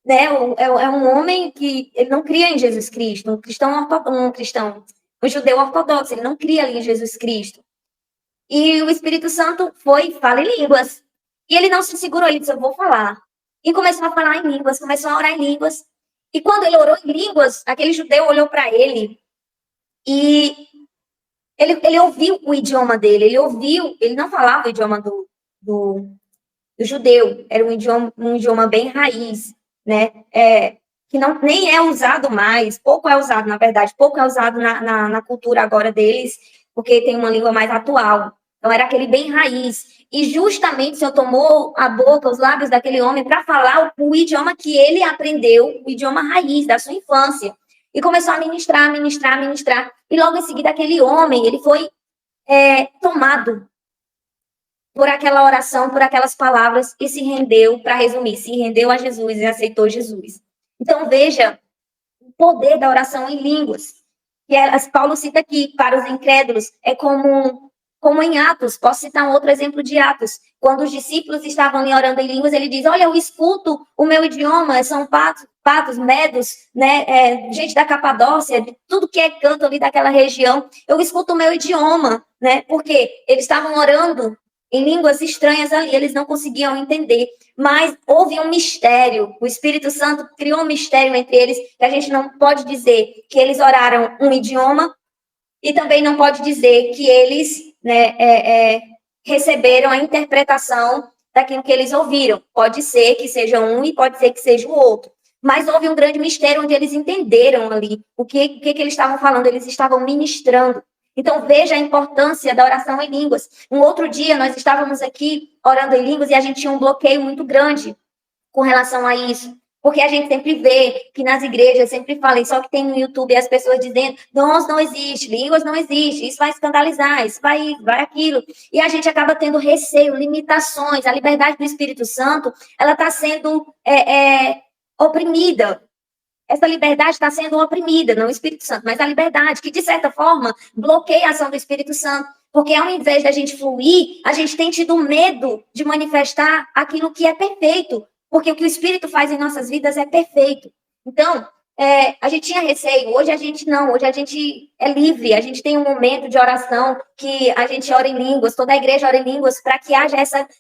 [SPEAKER 1] né, é um homem que ele não cria em Jesus Cristo, um judeu ortodoxo, ele não cria ali em Jesus Cristo. E o Espírito Santo foi, fala em línguas. E ele não se segurou, ele disse, eu vou falar. E começou a falar em línguas, começou a orar em línguas. E quando ele orou em línguas, aquele judeu olhou para ele e ele ouviu o idioma dele, ele não falava o idioma do, do judeu, era um idioma bem raiz, né? Que não, nem é usado mais, pouco é usado, na verdade, pouco é usado na cultura agora deles, porque tem uma língua mais atual. Então, era aquele bem raiz. E justamente o Senhor tomou a boca, os lábios daquele homem para falar o idioma que ele aprendeu, o idioma raiz da sua infância. E começou a ministrar, ministrar, ministrar. E logo em seguida, aquele homem, ele foi tomado por aquela oração, por aquelas palavras e se rendeu, para resumir, se rendeu a Jesus e aceitou Jesus. Então, veja o poder da oração em línguas. Que Paulo cita aqui, para os incrédulos, é como em Atos. Posso citar um outro exemplo de Atos. Quando os discípulos estavam ali orando em línguas, ele diz, olha, eu escuto o meu idioma, são patos, medos, né, gente da Capadócia, de tudo que é canto ali daquela região, eu escuto o meu idioma, né, porque eles estavam orando em línguas estranhas ali, eles não conseguiam entender, mas houve um mistério, o Espírito Santo criou um mistério entre eles, que a gente não pode dizer que eles oraram um idioma, e também não pode dizer que eles receberam a interpretação daquilo que eles ouviram, pode ser que seja um e pode ser que seja o outro, mas houve um grande mistério onde eles entenderam ali o que eles estavam falando, eles estavam ministrando. Então, veja a importância da oração em línguas. Um outro dia, nós estávamos aqui orando em línguas e a gente tinha um bloqueio muito grande com relação a isso. Porque a gente sempre vê que nas igrejas sempre falam, só que tem no YouTube as pessoas dizendo, dons não existe, línguas não existe, isso vai escandalizar, isso vai aquilo. E a gente acaba tendo receio, limitações. A liberdade do Espírito Santo, ela está sendo oprimida. Essa liberdade está sendo oprimida, não o Espírito Santo, mas a liberdade, que de certa forma bloqueia a ação do Espírito Santo, porque ao invés da gente fluir, a gente tem tido medo de manifestar aquilo que é perfeito, porque o que o Espírito faz em nossas vidas é perfeito. Então, a gente tinha receio, hoje a gente não, hoje a gente é livre, a gente tem um momento de oração que a gente ora em línguas, toda a igreja ora em línguas, para que haja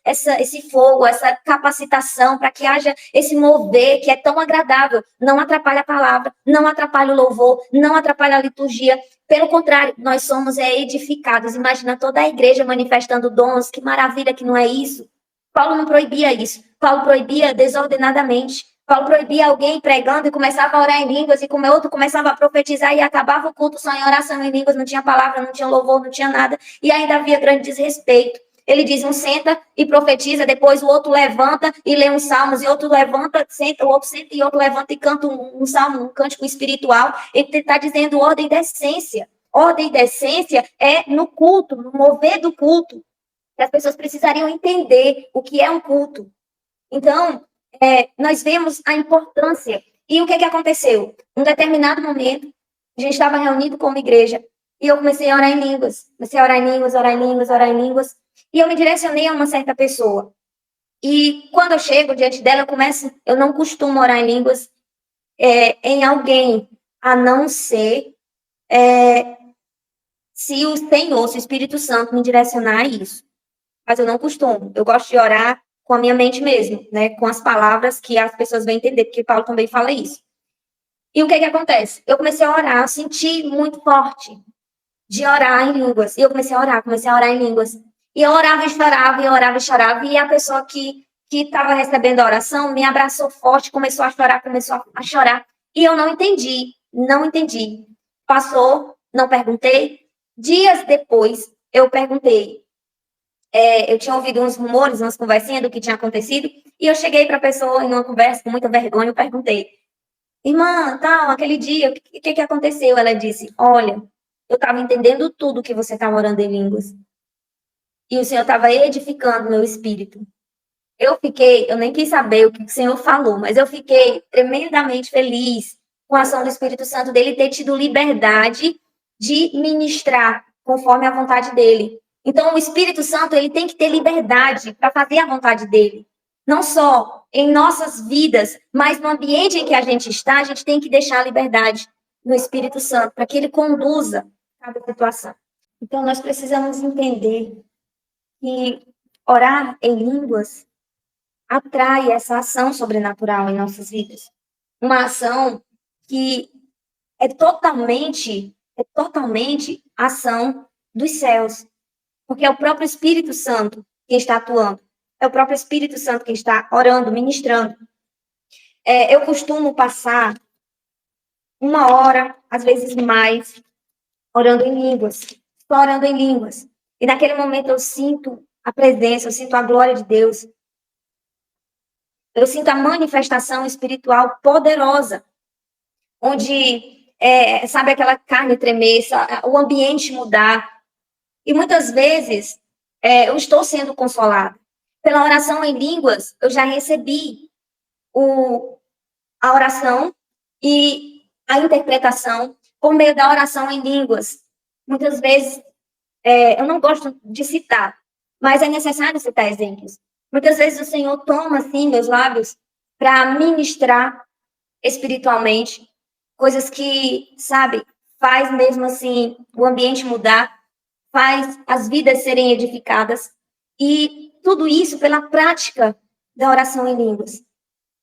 [SPEAKER 1] esse fogo, essa capacitação, para que haja esse mover que é tão agradável, não atrapalha a palavra, não atrapalha o louvor, não atrapalha a liturgia, pelo contrário, nós somos edificados. Imagina toda a igreja manifestando dons, que maravilha que não é isso. Paulo não proibia isso, Paulo proibia desordenadamente. Paulo proibia alguém pregando e começava a orar em línguas, e como outro começava a profetizar e acabava o culto só em oração em línguas, não tinha palavra, não tinha louvor, não tinha nada, e ainda havia grande desrespeito. Ele diz, um senta e profetiza, depois o outro levanta e lê uns salmos, e outro levanta, senta, o outro senta e outro levanta e canta um salmo, um cântico espiritual. Ele está dizendo ordem e decência. Ordem e decência é no culto, no mover do culto. As pessoas precisariam entender o que é um culto. Então, nós vemos a importância. E o que aconteceu? Em um determinado momento, a gente estava reunido como igreja e eu comecei a orar em línguas. Comecei a orar em línguas, orar em línguas, orar em línguas. E eu me direcionei a uma certa pessoa. E quando eu chego diante dela, eu não costumo orar em línguas em alguém, a não ser se o Senhor, se o Espírito Santo me direcionar a isso. Mas eu não costumo. Eu gosto de orar com a minha mente mesmo, né? Com as palavras que as pessoas vão entender, porque Paulo também fala isso. E o que acontece? Eu comecei a orar, eu senti muito forte de orar em línguas. E eu comecei a orar em línguas. E eu orava e chorava, e eu orava e chorava. E a pessoa que estava recebendo a oração me abraçou forte, começou a chorar. E eu não entendi. Passou, não perguntei. Dias depois, eu perguntei. Eu tinha ouvido uns rumores, umas conversinhas do que tinha acontecido, e eu cheguei para a pessoa em uma conversa com muita vergonha, eu perguntei, irmã, tal, aquele dia, o que aconteceu? Ela disse, olha, eu estava entendendo tudo que você estava orando em línguas. E o Senhor estava edificando meu espírito. Eu nem quis saber o que o Senhor falou, mas eu fiquei tremendamente feliz com a ação do Espírito Santo dele ter tido liberdade de ministrar conforme a vontade dele. Então, o Espírito Santo, ele tem que ter liberdade para fazer a vontade dele. Não só em nossas vidas, mas no ambiente em que a gente está, a gente tem que deixar a liberdade no Espírito Santo para que ele conduza cada situação. Então, nós precisamos entender que orar em línguas atrai essa ação sobrenatural em nossas vidas. Uma ação que é totalmente ação dos céus, porque é o próprio Espírito Santo quem está atuando, é o próprio Espírito Santo quem está orando, ministrando. Eu costumo passar 1 hora, às vezes mais, orando em línguas, só orando em línguas. E naquele momento eu sinto a presença, eu sinto a glória de Deus, eu sinto a manifestação espiritual poderosa, onde, sabe, aquela carne tremer, o ambiente mudar. E muitas vezes eu estou sendo consolada. Pela oração em línguas, eu já recebi a oração e a interpretação por meio da oração em línguas. Muitas vezes, eu não gosto de citar, mas é necessário citar exemplos. Muitas vezes o Senhor toma, assim, meus lábios para ministrar espiritualmente, coisas que, sabe, faz mesmo assim o ambiente mudar, faz as vidas serem edificadas, e tudo isso pela prática da oração em línguas,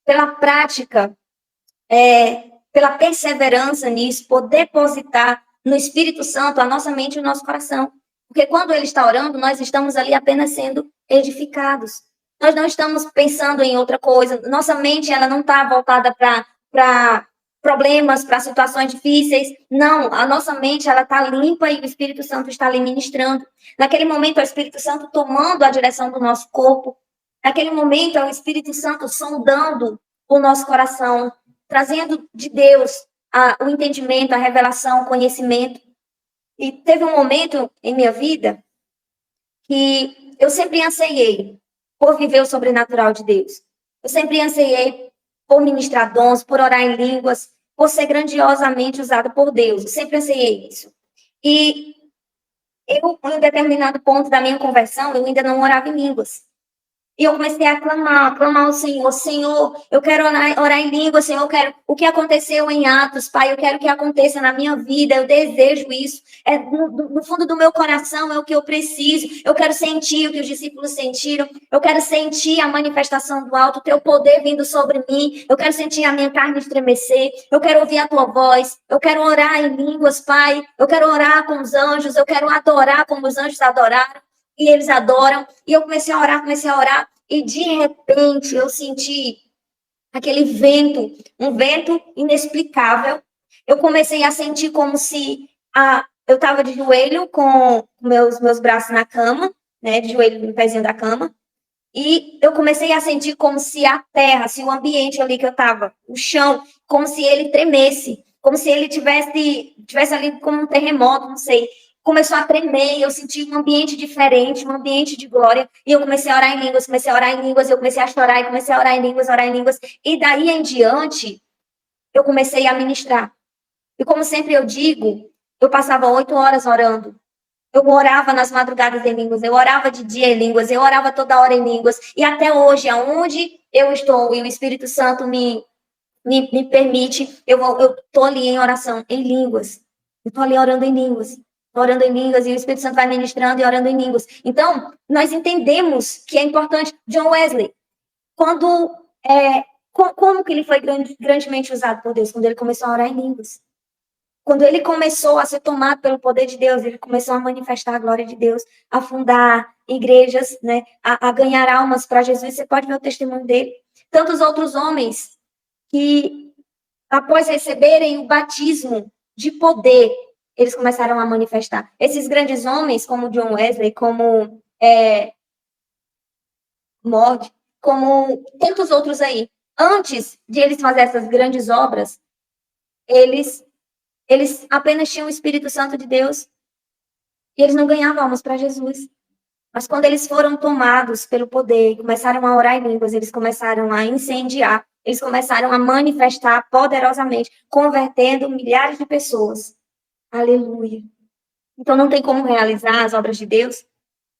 [SPEAKER 1] pela prática, pela perseverança nisso, por depositar no Espírito Santo a nossa mente e o nosso coração. Porque quando ele está orando, nós estamos ali apenas sendo edificados. Nós não estamos pensando em outra coisa. Nossa mente, ela não está voltada para problemas, para situações difíceis. Não, a nossa mente, ela está limpa e o Espírito Santo está ali ministrando. Naquele momento, é o Espírito Santo tomando a direção do nosso corpo. Naquele momento, é o Espírito Santo sondando o nosso coração, trazendo de Deus o entendimento, a revelação, o conhecimento. E teve um momento em minha vida que eu sempre anseiei por viver o sobrenatural de Deus. Eu sempre anseiei por ministrar dons, por orar em línguas, por ser grandiosamente usada por Deus. Eu sempre anseiei isso. E eu, em um determinado ponto da minha conversão, eu ainda não orava em línguas. E eu comecei a clamar ao Senhor, Senhor, eu quero orar em língua, Senhor, eu quero o que aconteceu em Atos, Pai, eu quero que aconteça na minha vida, eu desejo isso, no fundo do meu coração é o que eu preciso, eu quero sentir o que os discípulos sentiram, eu quero sentir a manifestação do alto, o teu poder vindo sobre mim, eu quero sentir a minha carne estremecer, eu quero ouvir a tua voz, eu quero orar em línguas, Pai, eu quero orar com os anjos, eu quero adorar como os anjos adoraram, e eles adoram, e eu comecei a orar, e de repente eu senti aquele vento, um vento inexplicável. Eu comecei a sentir como se eu estava de joelho com meus braços na cama, né, de joelho no pezinho da cama, e eu comecei a sentir como se a terra, se o ambiente ali que eu estava, o chão, como se ele tremesse, como se ele tivesse ali como um terremoto, não sei. Começou a tremer, eu senti um ambiente diferente, um ambiente de glória, e eu comecei a orar em línguas, comecei a orar em línguas, eu comecei a chorar, e comecei a orar em línguas, e daí em diante, eu comecei a ministrar. E como sempre eu digo, eu passava 8 horas orando, eu orava nas madrugadas em línguas, eu orava de dia em línguas, eu orava toda hora em línguas. E até hoje, aonde eu estou e o Espírito Santo me permite, eu estou ali em oração, em línguas. Eu estou ali orando em línguas, e o Espírito Santo vai ministrando e orando em línguas. Então, nós entendemos que é importante. John Wesley, quando, como que ele foi grandemente usado por Deus? Quando ele começou a orar em línguas. Quando ele começou a ser tomado pelo poder de Deus, ele começou a manifestar a glória de Deus, a fundar igrejas, né, a ganhar almas para Jesus. Você pode ver o testemunho dele. Tantos outros homens que, após receberem o batismo de poder, eles começaram a manifestar. Esses grandes homens, como John Wesley, como Mord, como tantos outros aí, antes de eles fazerem essas grandes obras, Eles, eles apenas tinham o Espírito Santo de Deus e eles não ganhavam almas para Jesus. Mas quando eles foram tomados pelo poder, começaram a orar em línguas, eles começaram a incendiar, eles começaram a manifestar poderosamente, convertendo milhares de pessoas. Aleluia. Então não tem como realizar as obras de Deus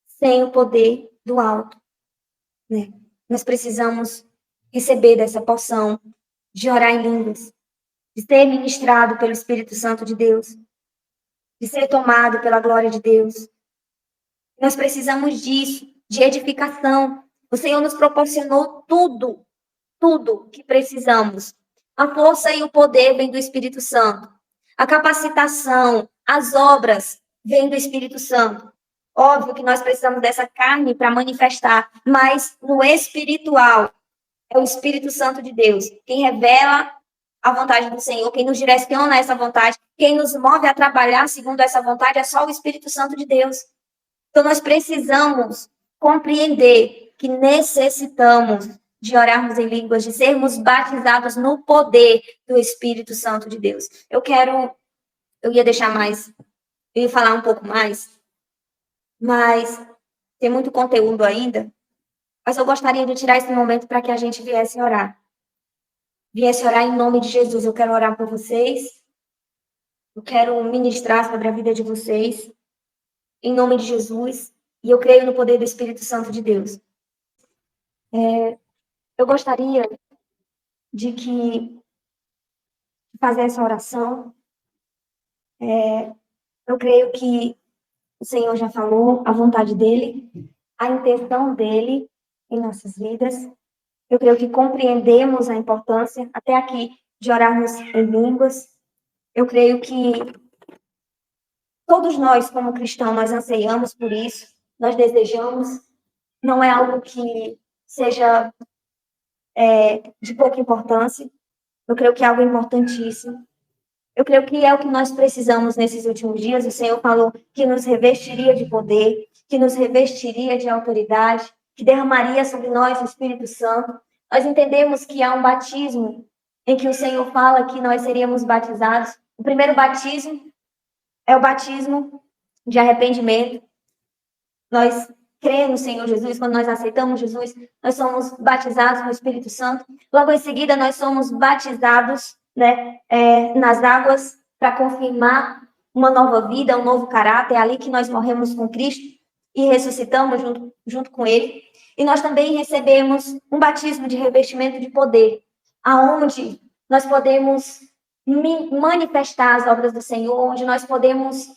[SPEAKER 1] sem o poder do alto, né? Nós precisamos receber dessa porção de orar em línguas, de ser ministrado pelo Espírito Santo de Deus, de ser tomado pela glória de Deus. Nós precisamos disso, de edificação. O Senhor nos proporcionou tudo que precisamos. A força e o poder vêm do Espírito Santo. A capacitação, as obras vêm do Espírito Santo. Óbvio que nós precisamos dessa carne para manifestar, mas no espiritual é o Espírito Santo de Deus quem revela a vontade do Senhor, quem nos direciona a essa vontade, quem nos move a trabalhar segundo essa vontade é só o Espírito Santo de Deus. Então nós precisamos compreender que necessitamos de orarmos em línguas, de sermos batizados no poder do Espírito Santo de Deus. Eu ia deixar mais, eu ia falar um pouco mais, mas tem muito conteúdo ainda. Mas eu gostaria de tirar esse momento para que a gente viesse orar. Viesse orar em nome de Jesus. Eu quero orar por vocês. Eu quero ministrar sobre a vida de vocês, em nome de Jesus. E eu creio no poder do Espírito Santo de Deus. Eu gostaria de fazer essa oração. Eu creio que o Senhor já falou a vontade dele, a intenção dele em nossas vidas. Eu creio que compreendemos a importância, até aqui, de orarmos em línguas. Eu creio que todos nós, como cristãos, nós anseiamos por isso, nós desejamos. Não é algo que seja de pouca importância. Eu creio que é algo importantíssimo. Eu creio que é o que nós precisamos nesses últimos dias. O Senhor falou que nos revestiria de poder, que nos revestiria de autoridade, que derramaria sobre nós o Espírito Santo. Nós entendemos que há um batismo em que o Senhor fala que nós seríamos batizados. O primeiro batismo é o batismo de arrependimento. Nós cremos no Senhor Jesus, quando nós aceitamos Jesus, nós somos batizados no Espírito Santo. Logo em seguida, nós somos batizados, né, nas águas para confirmar uma nova vida, um novo caráter. É ali que nós morremos com Cristo e ressuscitamos junto com Ele. E nós também recebemos um batismo de revestimento de poder, aonde nós podemos manifestar as obras do Senhor, onde nós podemos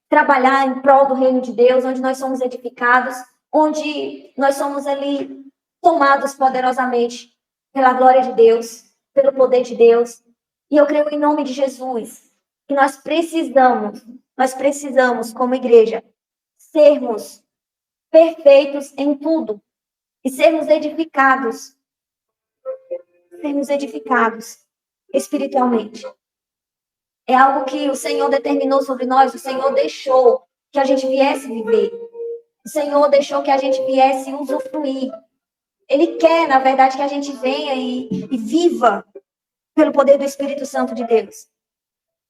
[SPEAKER 1] trabalhar em prol do reino de Deus, onde nós somos edificados, onde nós somos ali tomados poderosamente pela glória de Deus, pelo poder de Deus. E eu creio em nome de Jesus que nós precisamos como igreja sermos perfeitos em tudo e sermos edificados espiritualmente. É algo que o Senhor determinou sobre nós, o Senhor deixou que a gente viesse viver. O Senhor deixou que a gente viesse usufruir. Ele quer, na verdade, que a gente venha e viva pelo poder do Espírito Santo de Deus.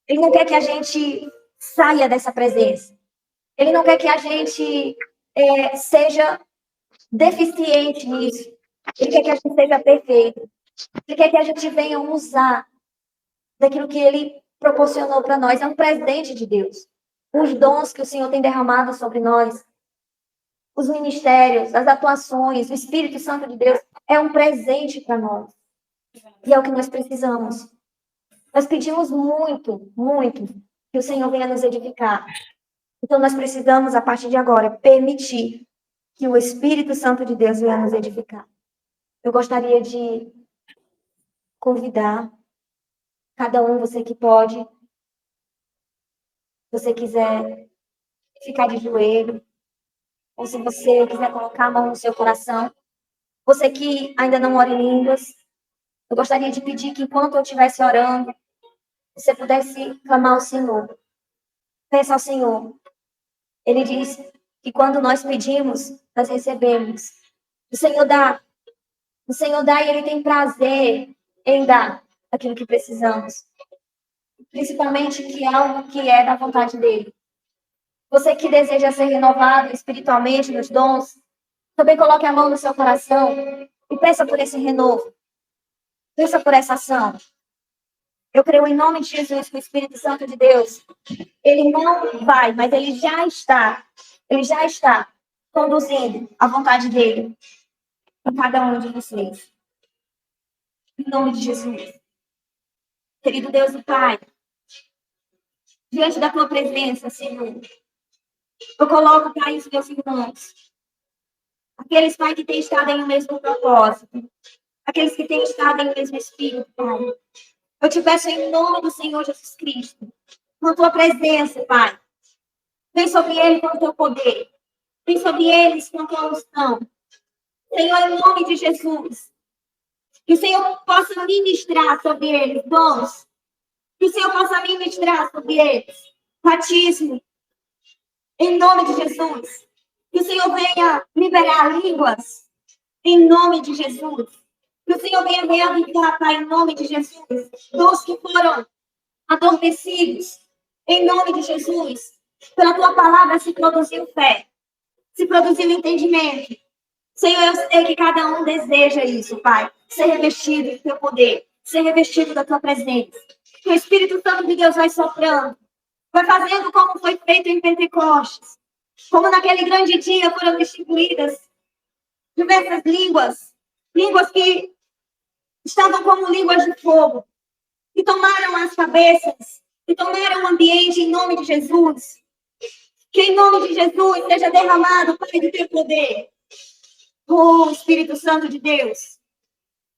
[SPEAKER 1] Ele não quer que a gente saia dessa presença. Ele não quer que a gente seja deficiente nisso. Ele quer que a gente seja perfeito. Ele quer que a gente venha usar daquilo que Ele proporcionou para nós. É um presente de Deus. Os dons que o Senhor tem derramado sobre nós, os ministérios, as atuações, o Espírito Santo de Deus é um presente para nós. E é o que nós precisamos. Nós pedimos muito, muito que o Senhor venha nos edificar. Então nós precisamos, a partir de agora, permitir que o Espírito Santo de Deus venha nos edificar. Eu gostaria de convidar cada um, você que pode, se você quiser ficar de joelho, ou se você quiser colocar a mão no seu coração, você que ainda não ora em línguas, eu gostaria de pedir que enquanto eu estivesse orando, você pudesse clamar ao Senhor. Peça ao Senhor. Ele diz que quando nós pedimos, nós recebemos. O Senhor dá. O Senhor dá e Ele tem prazer em dar aquilo que precisamos. principalmente que é algo que é da vontade dele. Você que deseja ser renovado espiritualmente nos dons, também coloque a mão no seu coração e peça por esse renovo. Peça por essa ação. Eu creio em nome de Jesus que o Espírito Santo de Deus, ele não vai, mas ele já está conduzindo a vontade dele em cada um de vocês. Em nome de Jesus. Querido Deus e Pai, diante da tua presença, Senhor, eu coloco, Pai, os meus irmãos, aqueles, Pai, que têm estado em um mesmo propósito, aqueles que têm estado em um mesmo espírito, Pai. Eu te peço em nome do Senhor Jesus Cristo, com a tua presença, Pai. Vem sobre eles com o teu poder. Vem sobre eles com a tua unção. Senhor, em nome de Jesus, que o Senhor possa ministrar sobre eles dons. Que o Senhor possa ministrar sobre eles batismo. Em nome de Jesus. Que o Senhor venha liberar línguas. Em nome de Jesus. Que o Senhor venha reavivar, Pai, em nome de Jesus. Dons que foram adormecidos. Em nome de Jesus. Pela tua palavra se produziu fé. Se produziu entendimento. Senhor, eu sei que cada um deseja isso, Pai. Ser revestido do teu poder. Ser revestido da tua presença. Que o Espírito Santo de Deus vai soprando. Vai fazendo como foi feito em Pentecostes. Como naquele grande dia foram distribuídas diversas línguas. Línguas que estavam como línguas de fogo. Que tomaram as cabeças. Que tomaram o ambiente em nome de Jesus. Que em nome de Jesus seja derramado, Pai, do teu poder. Oh, Espírito Santo de Deus.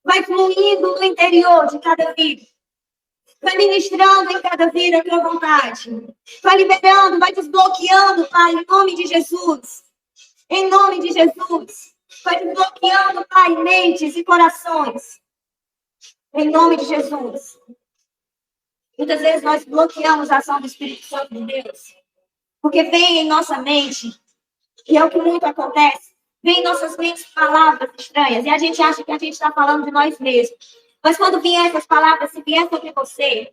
[SPEAKER 1] Vai fluindo no interior de cada vida. Vai ministrando em cada vida a tua vontade. Vai liberando, vai desbloqueando, Pai, em nome de Jesus. Em nome de Jesus. Vai desbloqueando, Pai, mentes e corações. Em nome de Jesus. Muitas vezes nós bloqueamos a ação do Espírito Santo de Deus. Porque vem em nossa mente, e é o que muito acontece, vem em nossas mentes palavras estranhas, e a gente acha que a gente está falando de nós mesmos. Mas quando vier essas palavras, se vier sobre você,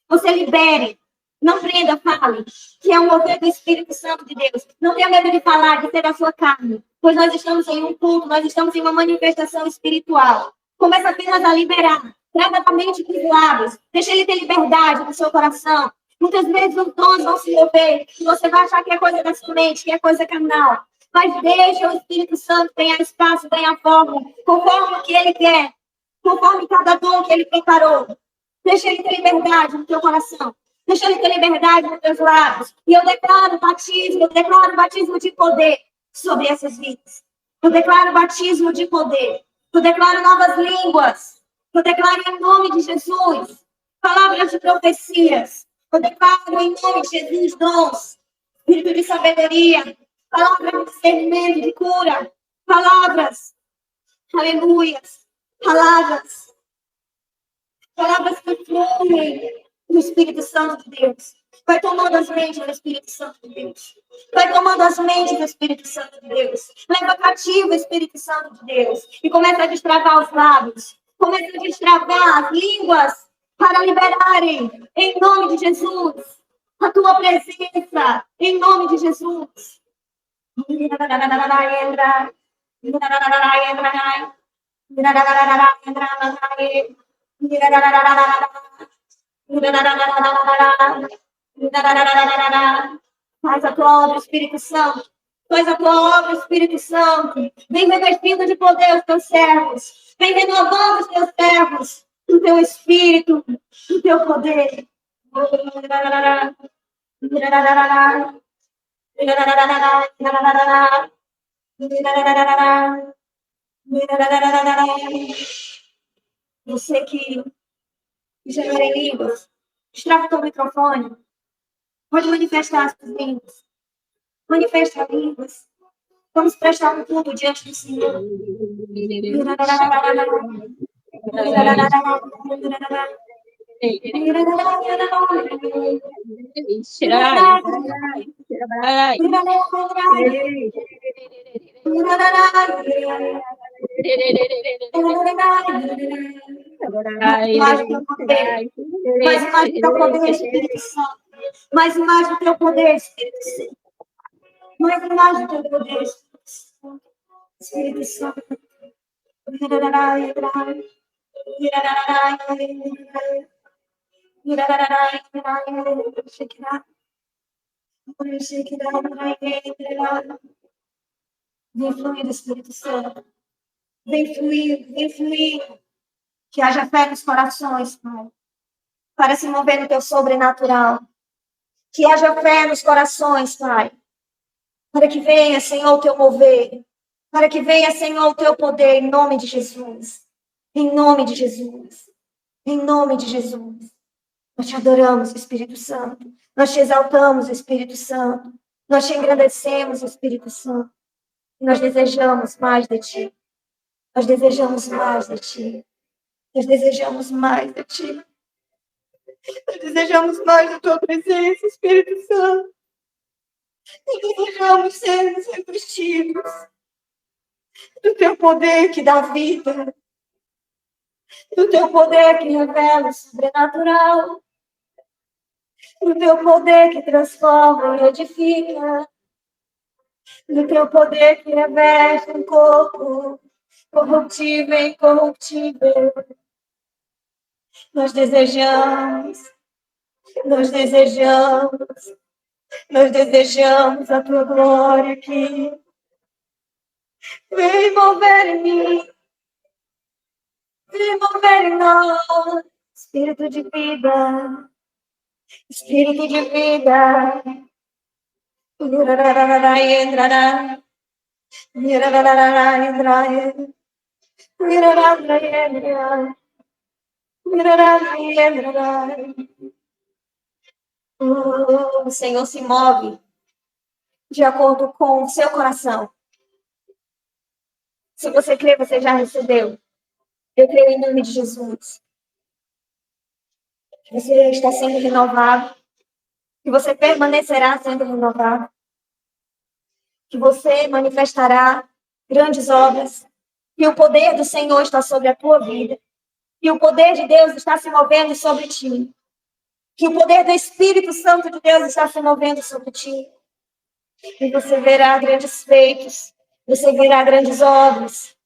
[SPEAKER 1] você libere. Não prenda, fale, que é um mover do Espírito Santo de Deus. Não tenha medo de falar, de ser da sua carne, pois nós estamos em um culto, nós estamos em uma manifestação espiritual. Começa apenas a liberar. Traga a mente dos lábios. Deixa ele ter liberdade no seu coração. Muitas vezes os dons vão se mover e você vai achar que é coisa da sua mente, que é coisa carnal. Mas deixa o Espírito Santo ganhar espaço, ganhar forma, conforme o que ele quer, conforme cada dom que ele preparou. Deixa ele ter liberdade no teu coração. Deixa ele ter liberdade nos teus lábios. E eu declaro batismo de poder sobre essas vidas. Eu declaro batismo de poder. Eu declaro novas línguas. Eu declaro em nome de Jesus palavras de profecias. Eu declaro em nome de Jesus dons, espírito de sabedoria, palavras de discernimento, de cura, palavras, aleluias, palavras que fluem do Espírito Santo de Deus. Vai tomando as mentes do Espírito Santo de Deus. Vai tomando as mentes do Espírito Santo de Deus. Leva cativo o Espírito Santo de Deus. E começa a destravar os lábios. Começa a destravar as línguas para liberarem, em nome de Jesus, a tua presença, em nome de Jesus. Faz a tua obra, Espírito Santo. Faz a tua obra, Espírito Santo. Vem revestindo de poder os teus servos. Vem renovando os teus servos. Do teu Espírito, do teu poder. Você que já não é em línguas, destrava o teu microfone. Pode manifestar as tuas línguas. Manifesta línguas. Vamos prestar um culto diante do Senhor. Mais e mais do teu poder, Espírito Santo. Mais e mais do teu poder, Espírito Santo. Mais e mais do teu poder, Espírito Santo. Espírito Santo. Vem fluir, Espírito Santo. Vem fluir, vem fluir. Que haja fé nos corações, Pai. Para se mover no teu sobrenatural. Que haja fé nos corações, Pai. Para que venha, Senhor, o teu mover. Para que venha, Senhor, o teu poder, em nome de Jesus. Em nome de Jesus. Em nome de Jesus. Nós te adoramos, Espírito Santo. Nós te exaltamos, Espírito Santo. Nós te engrandecemos, Espírito Santo. E nós desejamos mais de ti. Nós desejamos mais de ti. Nós desejamos mais de ti. Nós desejamos mais da tua presença, Espírito Santo. Nós desejamos ser revestidos do teu poder que dá vida, do teu poder que revela o sobrenatural, do teu poder que transforma e edifica, do teu poder que reveste um corpo corruptível e incorruptível. Nós desejamos, nós desejamos, nós desejamos a tua glória aqui. Vem mover em mim, vem mover em nós, Espírito de vida, Espírito de vida. O Senhor se move de acordo com o seu coração. Se você crê, você já recebeu. Eu creio em nome de Jesus. Que você está sendo renovado. Que você permanecerá sendo renovado. Que você manifestará grandes obras. Que o poder do Senhor está sobre a tua vida. Que o poder de Deus está se movendo sobre ti. Que o poder do Espírito Santo de Deus está se movendo sobre ti. E você verá grandes feitos. Você verá grandes obras.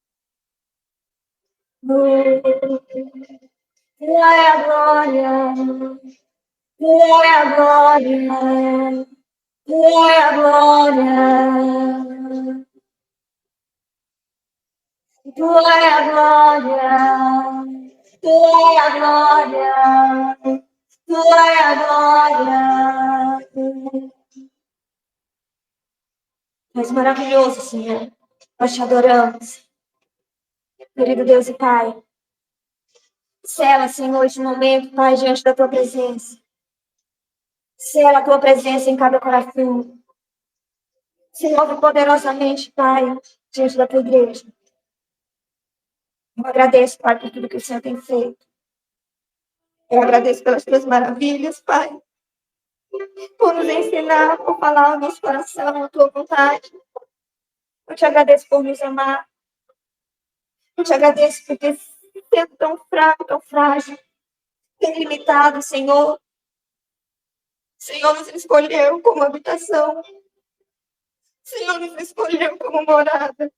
[SPEAKER 1] Glória a glória. Glória a glória. Glória a glória. Glória a glória. Glória a glória. Glória a glória. És maravilhoso, Senhor. Nós te adoramos. Querido Deus e Pai, sela, Senhor, este momento, Pai, diante da Tua presença. Sela a Tua presença em cada coração. Se move poderosamente, Pai, diante da Tua igreja. Eu agradeço, Pai, por tudo que o Senhor tem feito. Eu agradeço pelas Tuas maravilhas, Pai. Por nos ensinar, por falar ao nosso coração, a Tua vontade. Eu te agradeço por nos amar. Eu te agradeço por ter sido tão fraco, tão frágil, tão limitado, Senhor. O Senhor nos escolheu como habitação. O Senhor nos escolheu como morada.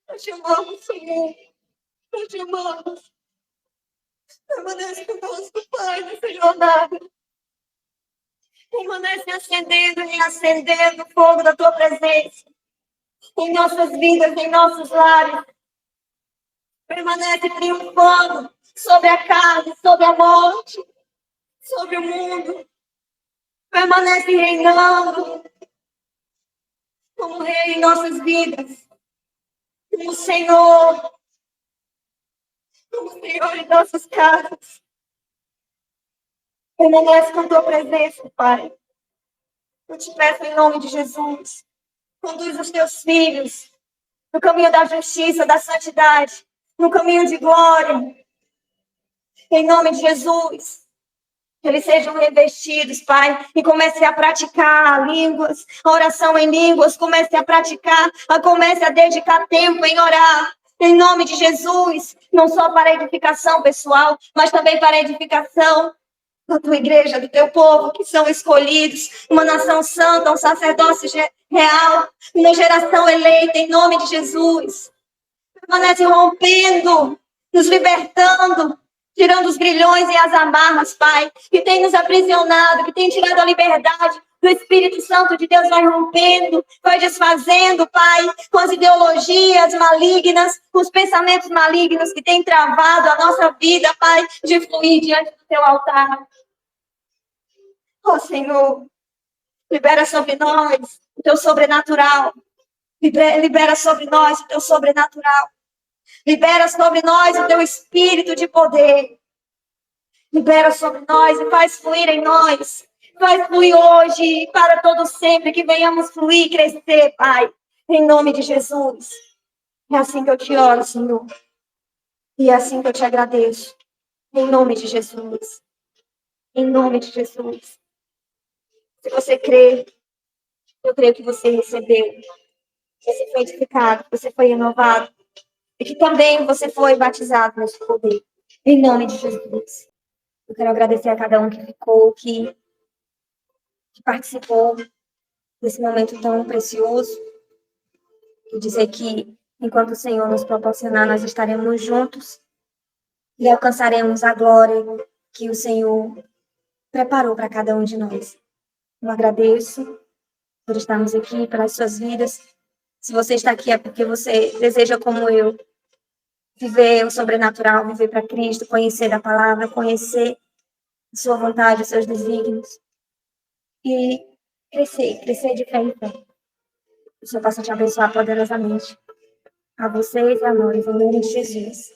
[SPEAKER 1] Nós te amamos, Senhor. Nós te amamos. Permanece conosco, Pai, nessa jornada. Permanece acendendo e acendendo o fogo da Tua presença. Em nossas vidas, em nossos lares. Permanece triunfando sobre a carne, sobre a morte, sobre o mundo. Permanece reinando como Rei em nossas vidas. Como Senhor em nossas casas. Permanece com a Tua presença, Pai. Eu te peço em nome de Jesus. Conduz os Teus filhos no caminho da justiça, da santidade, no caminho de glória. Em nome de Jesus. Que eles sejam revestidos, Pai, e comecem a praticar línguas, a oração em línguas, comece a praticar, comece a dedicar tempo em orar. Em nome de Jesus, não só para a edificação pessoal, mas também para a edificação da tua igreja, do teu povo, que são escolhidos, uma nação santa, um sacerdócio real, uma geração eleita, em nome de Jesus. Permanece rompendo, nos libertando, tirando os grilhões e as amarras, Pai, que tem nos aprisionado, que tem tirado a liberdade. O Espírito Santo de Deus vai rompendo, vai desfazendo, Pai, com as ideologias malignas, com os pensamentos malignos que têm travado a nossa vida, Pai, de fluir diante do teu altar. Oh, Senhor, libera sobre nós o teu sobrenatural. Libera sobre nós o teu sobrenatural. Libera sobre nós o teu espírito de poder. Libera sobre nós e faz fluir em nós. Faz fluir hoje e para todo sempre, que venhamos fluir e crescer, Pai. Em nome de Jesus. É assim que eu te oro, Senhor. E é assim que eu te agradeço. Em nome de Jesus. Em nome de Jesus. Se você crê, eu creio que você recebeu. Você foi edificado, você foi renovado. E que também você foi batizado nesse poder. Em nome de Jesus. Eu quero agradecer a cada um que ficou, que participou desse momento tão precioso. E dizer que, enquanto o Senhor nos proporcionar, nós estaremos juntos e alcançaremos a glória que o Senhor preparou para cada um de nós. Eu agradeço por estarmos aqui, pelas suas vidas. Se você está aqui é porque você deseja, como eu, viver o sobrenatural, viver para Cristo, conhecer da palavra, conhecer a sua vontade, os seus desígnios. E crescer de fé em fé. O Senhor possa te abençoar poderosamente. A vocês e a nós, em nome de Jesus.